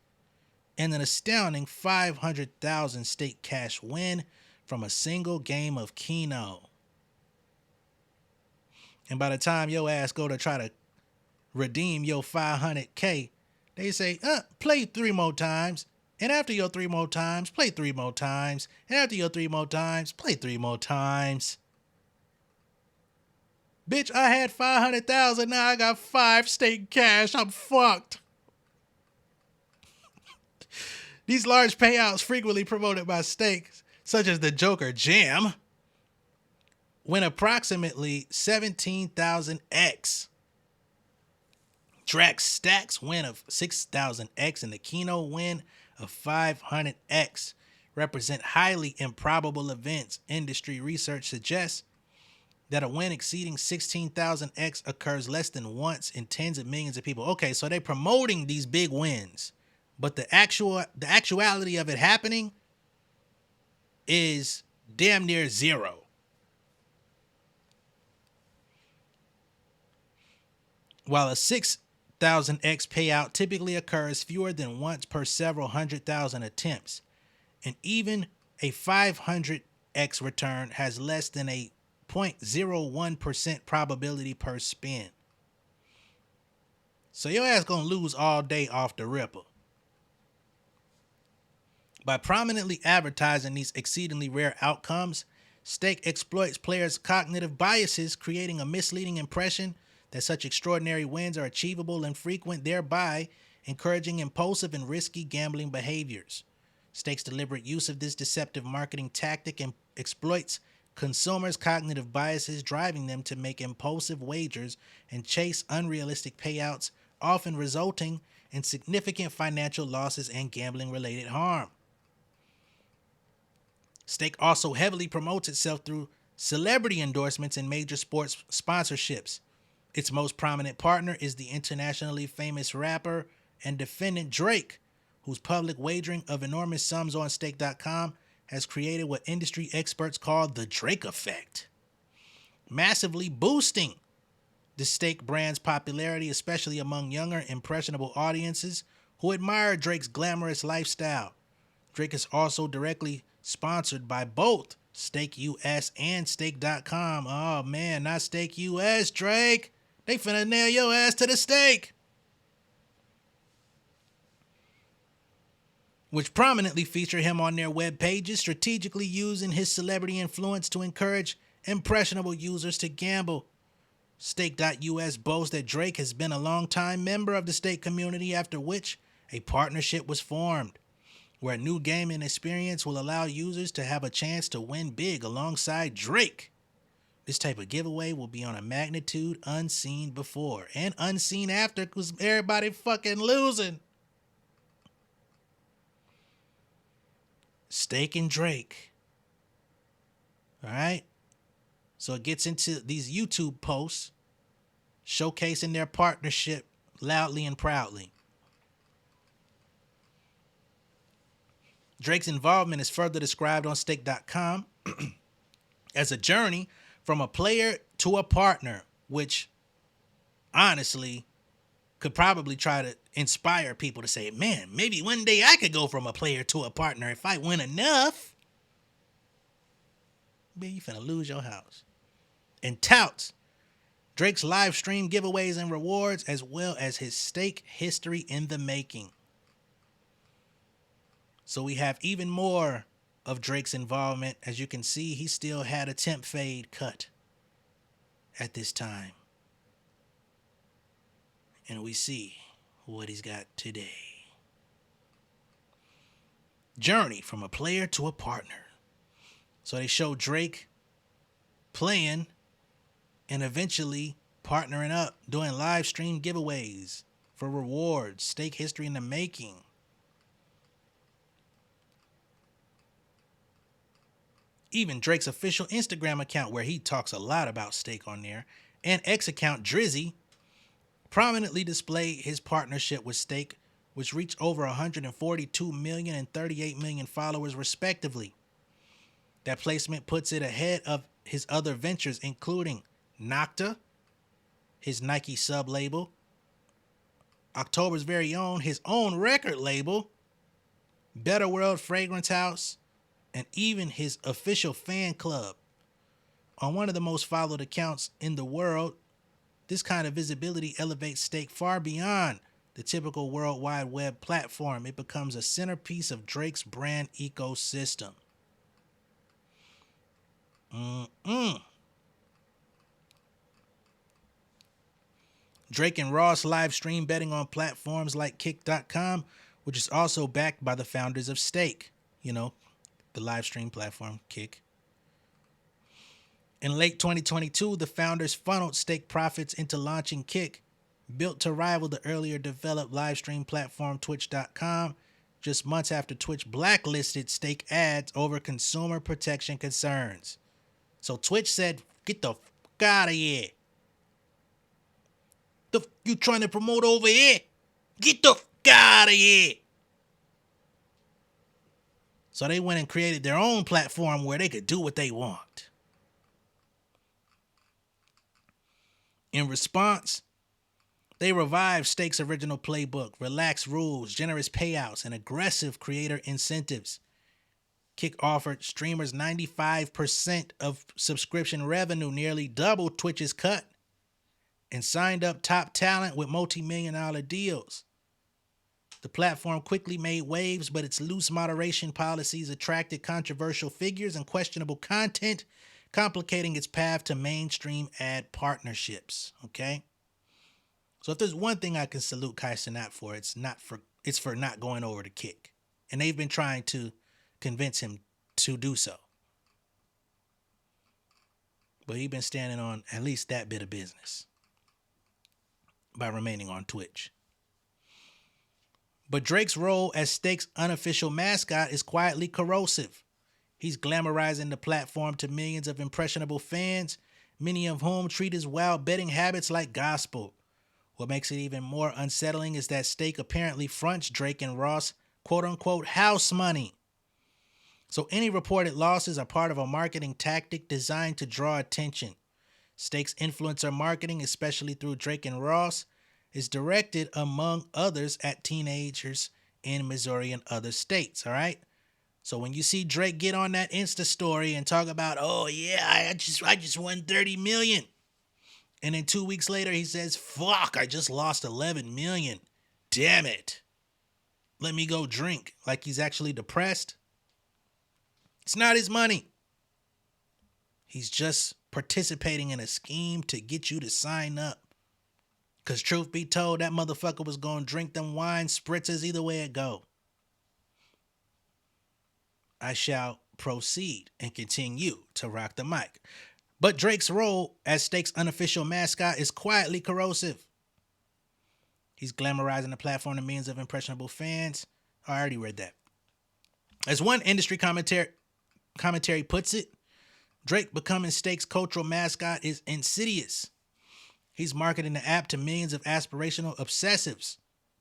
and an astounding 500,000 Stake cash win from a single game of Keno. And by the time your ass go to try to redeem your 500K, they say, play 3 more times. And after your 3 more times, play 3 more times. And after your 3 more times, play 3 more times. Bitch, I had 500,000, now I got 5 Stake cash. I'm fucked. These large payouts, frequently promoted by stakes, such as the Joker Jam, win approximately 17,000x. Drax Stacks win of 6,000x and the Keno win of 500x represent highly improbable events. Industry research suggests that a win exceeding 16,000x occurs less than once in tens of millions of people. Okay, so they're promoting these big wins, but the actuality of it happening is damn near zero. While a 6,000x payout typically occurs fewer than once per several 100,000 attempts, and even a 500x return has less than a 0.01% probability per spin. So your ass gonna lose all day off the ripper. By prominently advertising these exceedingly rare outcomes, Stake exploits players' cognitive biases, creating a misleading impression that such extraordinary wins are achievable and frequent, thereby encouraging impulsive and risky gambling behaviors. Stake's deliberate use of this deceptive marketing tactic exploits consumers' cognitive biases, driving them to make impulsive wagers and chase unrealistic payouts, often resulting in significant financial losses and gambling-related harm. Stake also heavily promotes itself through celebrity endorsements and major sports sponsorships. Its most prominent partner is the internationally famous rapper and defendant Drake, whose public wagering of enormous sums on Stake.com has created what industry experts call the Drake effect, massively boosting the Stake brand's popularity, especially among younger, impressionable audiences who admire Drake's glamorous lifestyle. Drake is also directly sponsored by both Stake US and Stake.com. Oh man, not Stake US, Drake. They finna nail your ass to the stake. Which prominently feature him on their web pages, strategically using his celebrity influence to encourage impressionable users to gamble. Stake.us boasts that Drake has been a longtime member of the Stake community, after which a partnership was formed, where a new gaming experience will allow users to have a chance to win big alongside Drake. This type of giveaway will be on a magnitude unseen before and unseen after, because everybody fucking losing. Stake and Drake. All right. So it gets into these YouTube posts showcasing their partnership loudly and proudly. Drake's involvement is further described on Stake.com as a journey from a player to a partner, which honestly could probably try to inspire people to say, man, maybe one day I could go from a player to a partner if I win enough. Man, you finna lose your house. And touts Drake's live stream giveaways and rewards, as well as his Stake history in the making. So we have even more of Drake's involvement. As you can see, he still had a temp fade cut at this time. And we see what he's got today. Journey from a player to a partner. So they show Drake playing and eventually partnering up, doing live stream giveaways for rewards. Stake history in the making. Even Drake's official Instagram account, where he talks a lot about Stake on there, and X account Drizzy prominently display his partnership with Stake, which reached over 142 million and 38 million followers respectively. That placement puts it ahead of his other ventures, including Nocta, his Nike sub-label, October's very own, his own record label, Better World Fragrance House, and even his official fan club. On one of the most followed accounts in the world, this kind of visibility elevates Steak far beyond the typical World Wide Web platform. It becomes a centerpiece of Drake's brand ecosystem. Drake and Ross live stream betting on platforms like Kick.com, which is also backed by the founders of Stake, the live stream platform Kick. In late 2022, the founders funneled Stake profits into launching Kick, built to rival the earlier developed live stream platform Twitch.com, just months after Twitch blacklisted Stake ads over consumer protection concerns. So Twitch said, get the fuck out of here. The f you trying to promote over here? Get the fuck out of here. So they went and created their own platform where they could do what they want. In response, they revived Stake's original playbook, relaxed rules, generous payouts, and aggressive creator incentives. Kick offered streamers 95% of subscription revenue, nearly double Twitch's cut, and signed up top talent with multi-million-dollar deals. The platform quickly made waves, but its loose moderation policies attracted controversial figures and questionable content, complicating its path to mainstream ad partnerships. Okay? So if there's one thing I can salute Kai Cenat for, it's for not going over to Kick. And they've been trying to convince him to do so. But he's been standing on at least that bit of business by remaining on Twitch. But Drake's role as Stake's unofficial mascot is quietly corrosive. He's glamorizing the platform to millions of impressionable fans, many of whom treat his wild betting habits like gospel. What makes it even more unsettling is that Stake apparently fronts Drake and Ross quote-unquote house money. So any reported losses are part of a marketing tactic designed to draw attention. Stake's influencer marketing, especially through Drake and Ross, is directed, among others, at teenagers in Missouri and other states, all right? So when you see Drake get on that Insta story and talk about, oh yeah, I just won 30 million. And then 2 weeks later he says, fuck, I just lost 11 million. Damn it. Let me go drink. Like he's actually depressed. It's not his money. He's just participating in a scheme to get you to sign up. Because truth be told, that motherfucker was going to drink them wine spritzers either way it go. I shall proceed and continue to rock the mic. But Drake's role as Stake's unofficial mascot is quietly corrosive. He's glamorizing the platform to millions of impressionable fans. Oh, I already read that. As one industry commentary puts it, Drake becoming Stake's cultural mascot is insidious. He's marketing the app to millions of aspirational obsessives,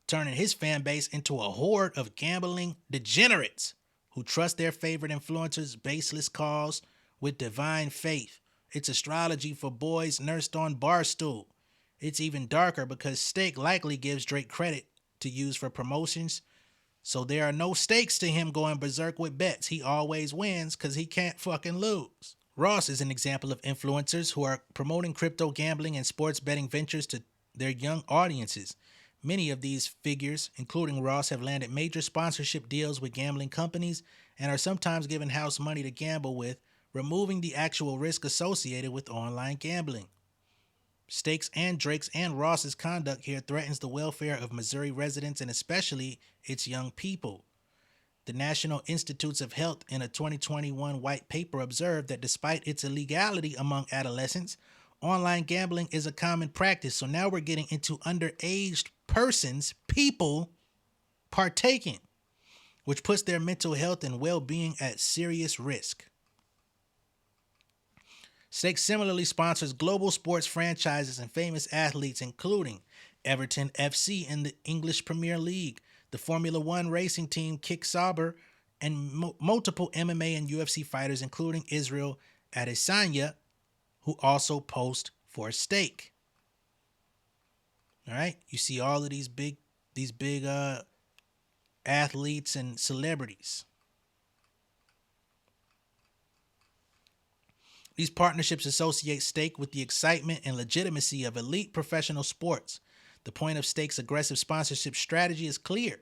turning his fan base into a horde of gambling degenerates who trust their favorite influencers' baseless calls with divine faith. It's astrology for boys nursed on Barstool. It's even darker because Stake likely gives Drake credit to use for promotions, so there are no stakes to him going berserk with bets. He always wins because he can't fucking lose. Ross is an example of influencers who are promoting crypto gambling and sports betting ventures to their young audiences. Many of these figures, including Ross, have landed major sponsorship deals with gambling companies and are sometimes given house money to gamble with, removing the actual risk associated with online gambling. Stake's and Drake's and Ross's conduct here threatens the welfare of Missouri residents and especially its young people. The National Institutes of Health in a 2021 white paper observed that despite its illegality among adolescents, online gambling is a common practice. So now we're getting into underage persons, people partaking, which puts their mental health and well-being at serious risk. Stake similarly sponsors global sports franchises and famous athletes, including Everton FC in the English Premier League, the Formula One racing team Kick Sauber, and multiple MMA and UFC fighters, including Israel Adesanya, who also posed for a stake. All right, you see all of these big athletes and celebrities. These partnerships associate stake with the excitement and legitimacy of elite professional sports. The point of stake's aggressive sponsorship strategy is clear.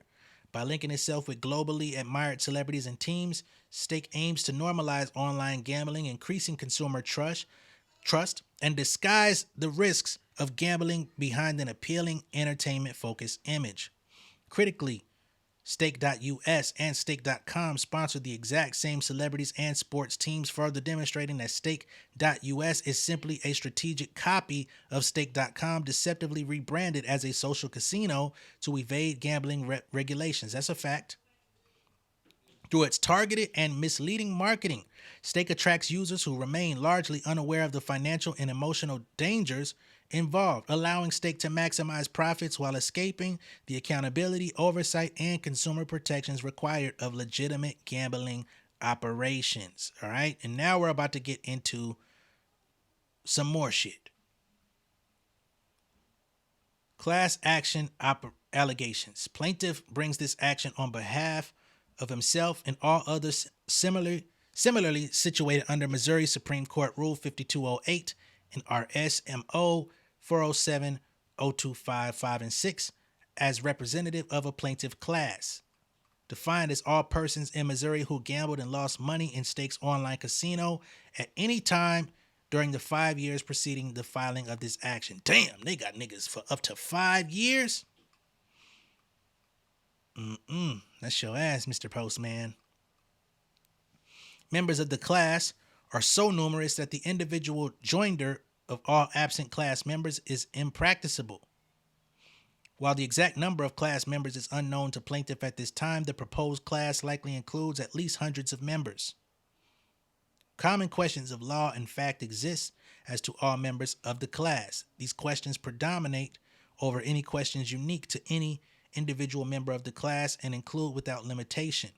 By linking itself with globally admired celebrities and teams, stake aims to normalize online gambling, increasing consumer trust, and disguise the risks of gambling behind an appealing entertainment-focused image. Critically, Stake.us and Stake.com sponsor the exact same celebrities and sports teams, further demonstrating that Stake.us is simply a strategic copy of Stake.com, deceptively rebranded as a social casino to evade gambling regulations. That's a fact. Through its targeted and misleading marketing, Stake attracts users who remain largely unaware of the financial and emotional dangers involved, allowing Stake to maximize profits while escaping the accountability, oversight, and consumer protections required of legitimate gambling operations. All right, and now we're about to get into some more shit. Class action allegations. Plaintiff brings this action on behalf of himself and all others similarly situated under Missouri Supreme Court Rule 5208 and RSMO 407 025 5 and 6 as representative of a plaintiff class, defined as all persons in Missouri who gambled and lost money in Stake's online casino at any time during the 5 years preceding the filing of this action. Damn, they got niggas for up to 5 years? That's your ass, Mr. Postman. Members of the class are so numerous that the individual joinder of all absent class members is impracticable. While the exact number of class members is unknown to plaintiff at this time, the proposed class likely includes at least hundreds of members. Common questions of law and fact exist as to all members of the class. These questions predominate over any questions unique to any individual member of the class and include without limitation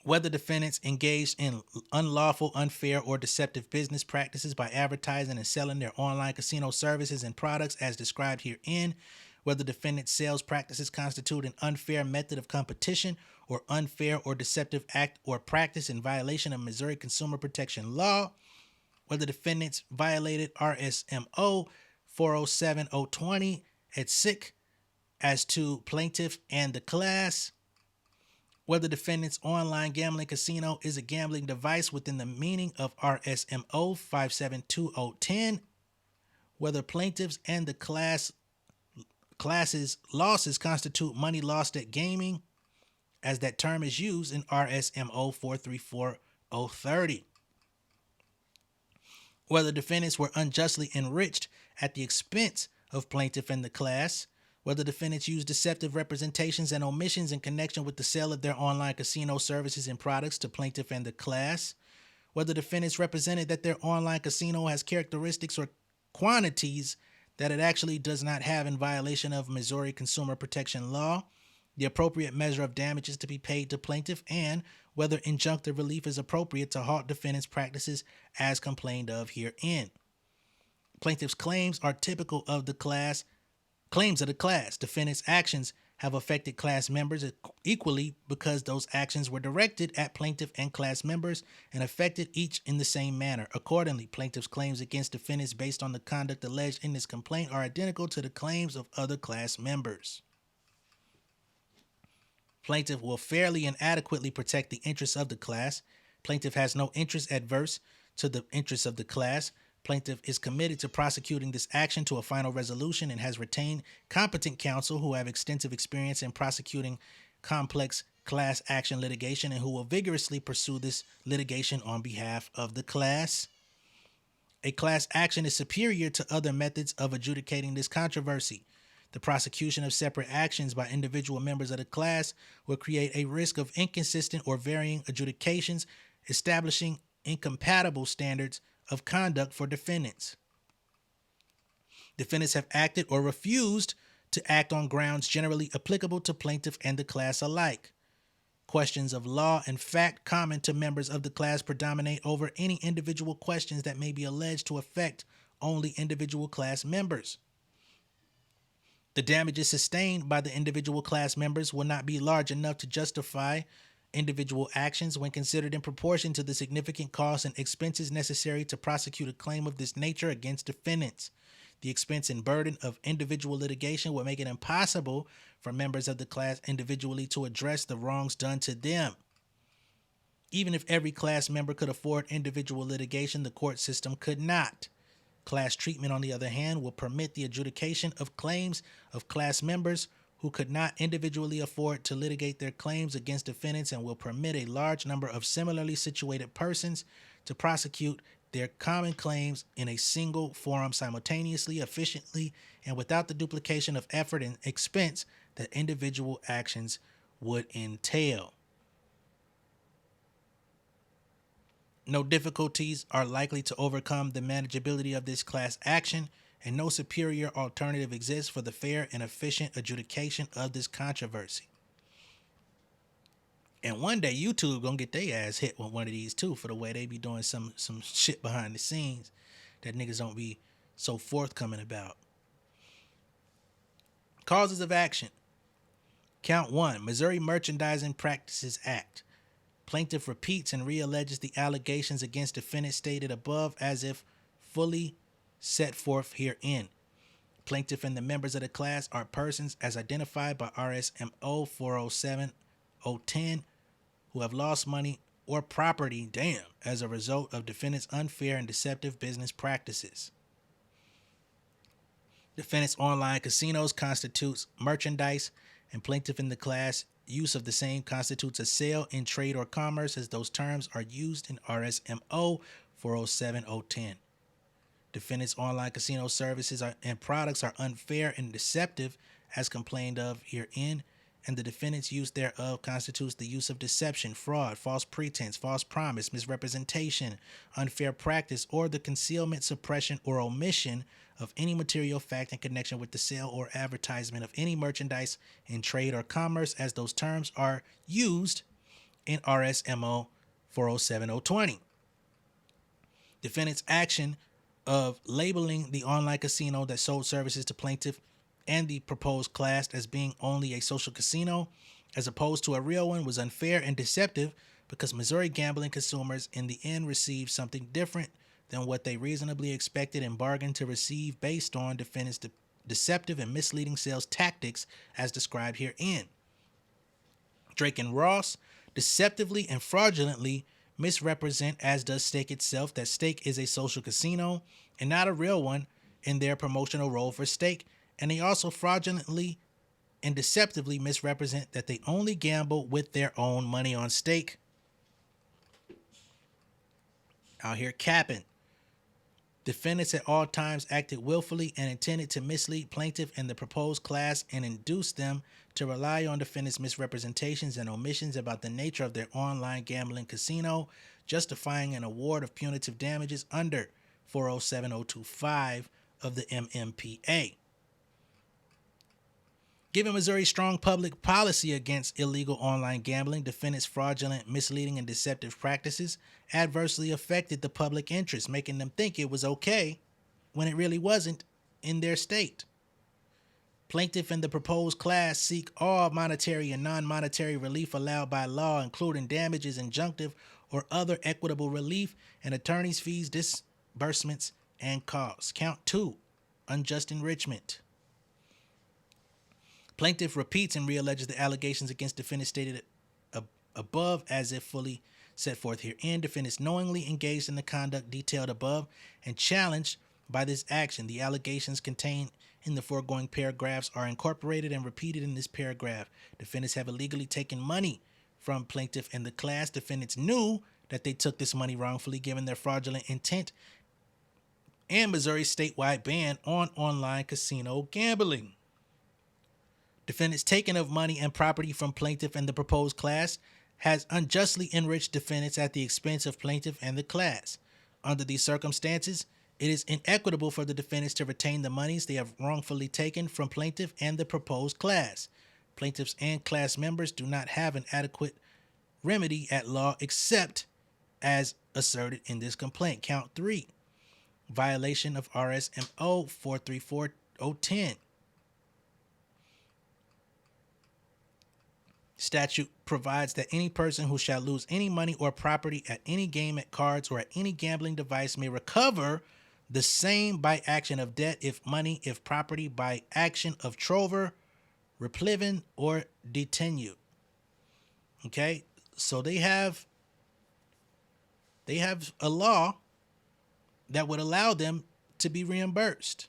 whether defendants engaged in unlawful, unfair, or deceptive business practices by advertising and selling their online casino services and products as described herein, whether defendants' sales practices constitute an unfair method of competition or unfair or deceptive act or practice in violation of Missouri Consumer Protection Law, whether defendants violated RSMO 407020 et seq. As to plaintiff and the class, whether defendant's online gambling casino is a gambling device within the meaning of RSMO 572010, whether plaintiffs and the class's losses constitute money lost at gaming, as that term is used in RSMO 434030, whether defendants were unjustly enriched at the expense of plaintiff and the class, whether defendants used deceptive representations and omissions in connection with the sale of their online casino services and products to plaintiff and the class, whether defendants represented that their online casino has characteristics or quantities that it actually does not have in violation of Missouri Consumer Protection Law, the appropriate measure of damages to be paid to plaintiff, and whether injunctive relief is appropriate to halt defendants' practices as complained of herein. Plaintiff's claims are typical of the class. Claims of the class. Defendants' actions have affected class members equally because those actions were directed at plaintiff and class members and affected each in the same manner. Accordingly, plaintiff's claims against defendants based on the conduct alleged in this complaint are identical to the claims of other class members. Plaintiff will fairly and adequately protect the interests of the class. Plaintiff has no interest adverse to the interests of the class. Plaintiff is committed to prosecuting this action to a final resolution and has retained competent counsel who have extensive experience in prosecuting complex class action litigation and who will vigorously pursue this litigation on behalf of the class. A class action is superior to other methods of adjudicating this controversy. The prosecution of separate actions by individual members of the class will create a risk of inconsistent or varying adjudications, establishing incompatible standards of conduct for defendants. Defendants have acted or refused to act on grounds generally applicable to plaintiff and the class alike. Questions of law and fact common to members of the class predominate over any individual questions that may be alleged to affect only individual class members. The damages sustained by the individual class members will not be large enough to justify individual actions when considered in proportion to the significant costs and expenses necessary to prosecute a claim of this nature against defendants. The expense and burden of individual litigation will make it impossible for members of the class individually to address the wrongs done to them. Even if every class member could afford individual litigation, the court system could not. Class treatment, on the other hand, will permit the adjudication of claims of class members who could not individually afford to litigate their claims against defendants and will permit a large number of similarly situated persons to prosecute their common claims in a single forum simultaneously, efficiently, and without the duplication of effort and expense that individual actions would entail. No difficulties are likely to overcome the manageability of this class action, and no superior alternative exists for the fair and efficient adjudication of this controversy. And one day YouTube gonna get their ass hit with one of these too, for the way they be doing some shit behind the scenes that niggas don't be so forthcoming about. Causes of action. Count 1, Missouri Merchandising Practices Act. Plaintiff repeats and realleges the allegations against defendant stated above as if fully set forth herein. Plaintiff and the members of the class are persons as identified by RSMO 407010 who have lost money or property, as a result of defendant's unfair and deceptive business practices. Defendant's online casinos constitutes merchandise, and plaintiff in the class use of the same constitutes a sale in trade or commerce, as those terms are used in RSMO 407010. Defendant's online casino services and products are unfair and deceptive as complained of herein, and the defendant's use thereof constitutes the use of deception, fraud, false pretense, false promise, misrepresentation, unfair practice, or the concealment, suppression, or omission of any material fact in connection with the sale or advertisement of any merchandise in trade or commerce, as those terms are used in RSMO 407020. Defendant's action of labeling the online casino that sold services to plaintiff and the proposed class as being only a social casino as opposed to a real one was unfair and deceptive, because Missouri gambling consumers in the end received something different than what they reasonably expected and bargained to receive based on defendant's deceptive and misleading sales tactics as described herein. Drake and Ross deceptively and fraudulently misrepresent, as does Stake itself, that Stake is a social casino and not a real one in their promotional role for Stake, and they also fraudulently and deceptively misrepresent that they only gamble with their own money on Stake. Out here capping. Defendants at all times acted willfully and intended to mislead plaintiff and the proposed class and induce them to rely on defendants' misrepresentations and omissions about the nature of their online gambling casino, justifying an award of punitive damages under 407025 of the MMPA. Given Missouri's strong public policy against illegal online gambling, defendants' fraudulent, misleading, and deceptive practices adversely affected the public interest, making them think it was okay when it really wasn't in their state. Plaintiff and the proposed class seek all monetary and non-monetary relief allowed by law, including damages, injunctive, or other equitable relief, and attorney's fees, disbursements, and costs. Count 2, unjust enrichment. Plaintiff repeats and realleges the allegations against defendants stated above as if fully set forth herein. Defendants knowingly engaged in the conduct detailed above and challenged by this action. The allegations contained in the foregoing paragraphs are incorporated and repeated in this paragraph. Defendants have illegally taken money from plaintiff and the class. Defendants knew that they took this money wrongfully given their fraudulent intent and Missouri's statewide ban on online casino gambling. Defendants' taking of money and property from plaintiff and the proposed class has unjustly enriched defendants at the expense of plaintiff and the class. Under these circumstances, It is inequitable for the defendants to retain the monies they have wrongfully taken from plaintiff and the proposed class. Plaintiffs and class members do not have an adequate remedy at law except as asserted in this complaint. Count 3, violation of RSMO 434010. Statute provides that any person who shall lose any money or property at any game at cards or at any gambling device may recover the same by action of debt, if money, if property, by action of trover, replevin, or detenue. Okay, so they have a law that would allow them to be reimbursed.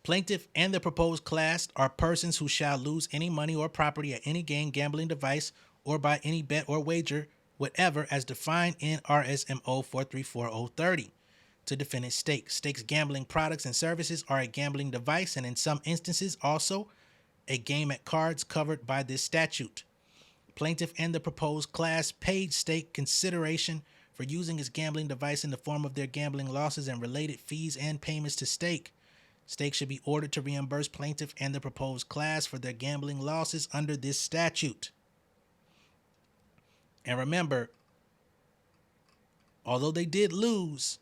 Plaintiff and the proposed class are persons who shall lose any money or property at any game, gambling device, or by any bet or wager, whatever, as defined in RSMO 434030. To defendant stake. Stakes gambling products and services are a gambling device and in some instances also a game at cards covered by this statute. Plaintiff and the proposed class paid stake consideration for using its gambling device in the form of their gambling losses and related fees and payments to stake. Stake should be ordered to reimburse plaintiff and the proposed class for their gambling losses under this statute. And remember, although they did lose,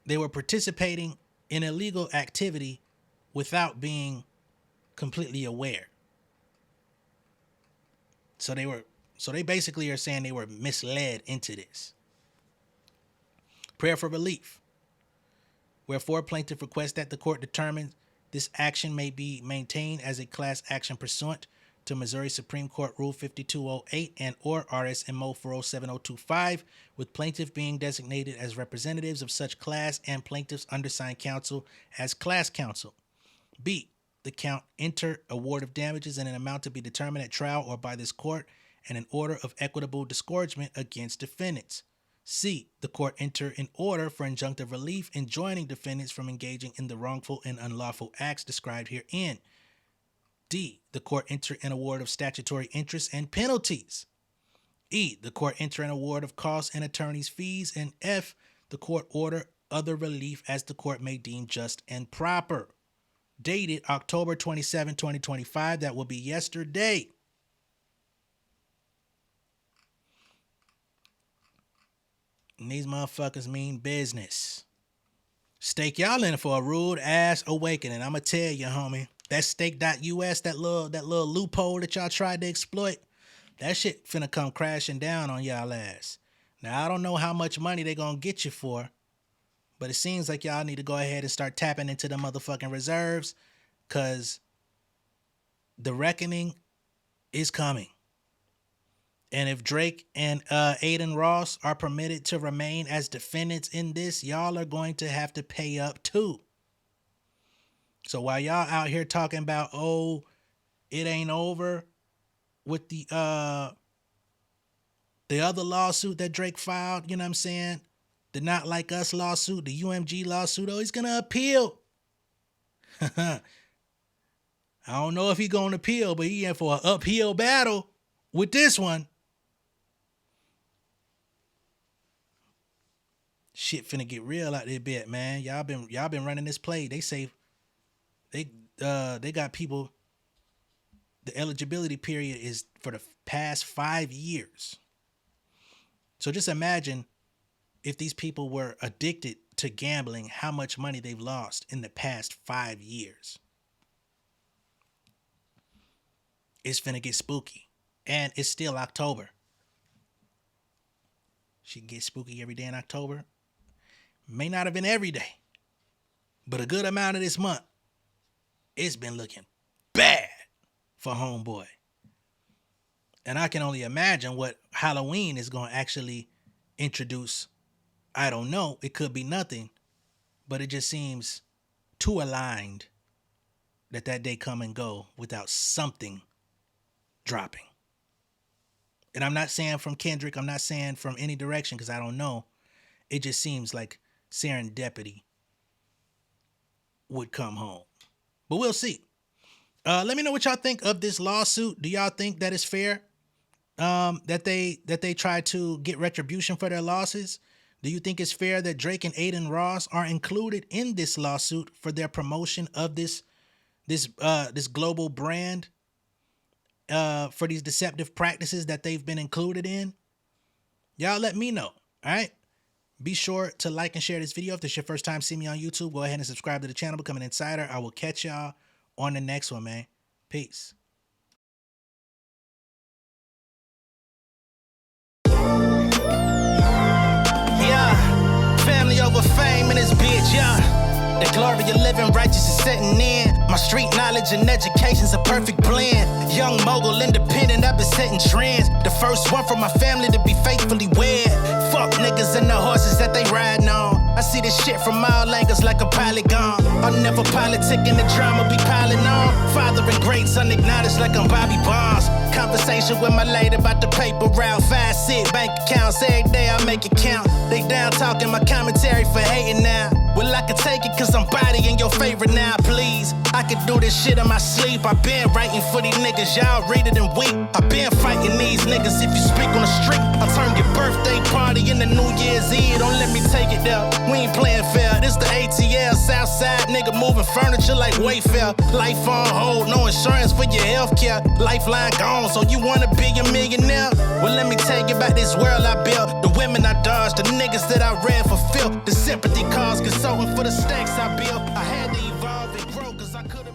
they were participating in illegal activity without being completely aware. So they basically are saying they were misled into this. Prayer for relief. Wherefore, plaintiff requests that the court determine this action may be maintained as a class action pursuant to Missouri Supreme Court Rule 5208 and or RSMO 407025, with plaintiff being designated as representatives of such class and plaintiff's undersigned counsel as class counsel. B, the count enter award of damages in an amount to be determined at trial or by this court and an order of equitable disgorgement against defendants. C, the court enter an order for injunctive relief enjoining defendants from engaging in the wrongful and unlawful acts described herein. D, the court enter an award of statutory interest and penalties. E, the court enter an award of costs and attorney's fees. And F, the court order other relief as the court may deem just and proper. Dated October 27, 2025. That will be yesterday. And these motherfuckers mean business. Stake y'all in for a rude ass awakening. I'ma tell you, homie. That stake.us, that little loophole that y'all tried to exploit, that shit finna come crashing down on y'all ass. Now, I don't know how much money they gonna get you for, but it seems like y'all need to go ahead and start tapping into the motherfucking reserves, because the reckoning is coming. And if Drake and Aiden Ross are permitted to remain as defendants in this, y'all are going to have to pay up too. So while y'all out here talking about, oh, it ain't over with the other lawsuit that Drake filed, you know what I'm saying? The Not Like Us lawsuit, the UMG lawsuit, oh, he's going to appeal. I don't know if he's going to appeal, but he in for an uphill battle with this one. Shit finna get real out there bit, man. Y'all been running this play. They say they got people, the eligibility period is for the past 5 years. So just imagine if these people were addicted to gambling, how much money they've lost in the past 5 years. It's finna get spooky. And it's still October. She can get spooky every day in October. May not have been every day, but a good amount of this month, it's been looking bad for homeboy. And I can only imagine what Halloween is going to actually introduce. I don't know. It could be nothing, but it just seems too aligned that day come and go without something dropping. And I'm not saying from Kendrick. I'm not saying from any direction because I don't know. It just seems like serendipity would come home. But we'll see. Let me know what y'all think of this lawsuit. Do y'all think that it's fair? that they try to get retribution for their losses? Do you think it's fair that Drake and Aiden Ross are included in this lawsuit for their promotion of this global brand, for these deceptive practices that they've been included in? Y'all let me know. All right. Be sure to like and share this video. If this is your first time seeing me on YouTube, go ahead and subscribe to the channel, become an insider. I will catch y'all on the next one, man. Peace. Yeah, family over fame in this bitch, yeah. The glory of living righteous is setting in. My street knowledge and education's a perfect blend. Young mogul, independent, I've been setting trends. The first one from my family to be faithfully wed. Fuck niggas and the horses that they riding on. I see this shit from all angles like a polygon. I'll never politic and the drama be piling on. Father and great son acknowledged like I'm Bobby Bonds. Conversation with my lady about the paper route. 5 sit bank accounts every day I make it count. They down talking my commentary for hating now. Well, I can take it cause I'm bodying your favorite now, please. I can do this shit in my sleep. I been writing for these niggas, y'all read it and weep. I been fighting these niggas if you speak on the street. I'll turn your birthday party into New Year's Eve. Don't let me take it there. We ain't playing fair. This the ATL, Southside nigga moving furniture like Wayfair. Life on hold, no insurance for your healthcare. Lifeline gone, so you wanna be a millionaire? Well, let me tell you about this world I built. The women I dodged, the niggas that I read for filth. The sympathy cause consulting for the stacks I built. I had to evolve and grow cause I could've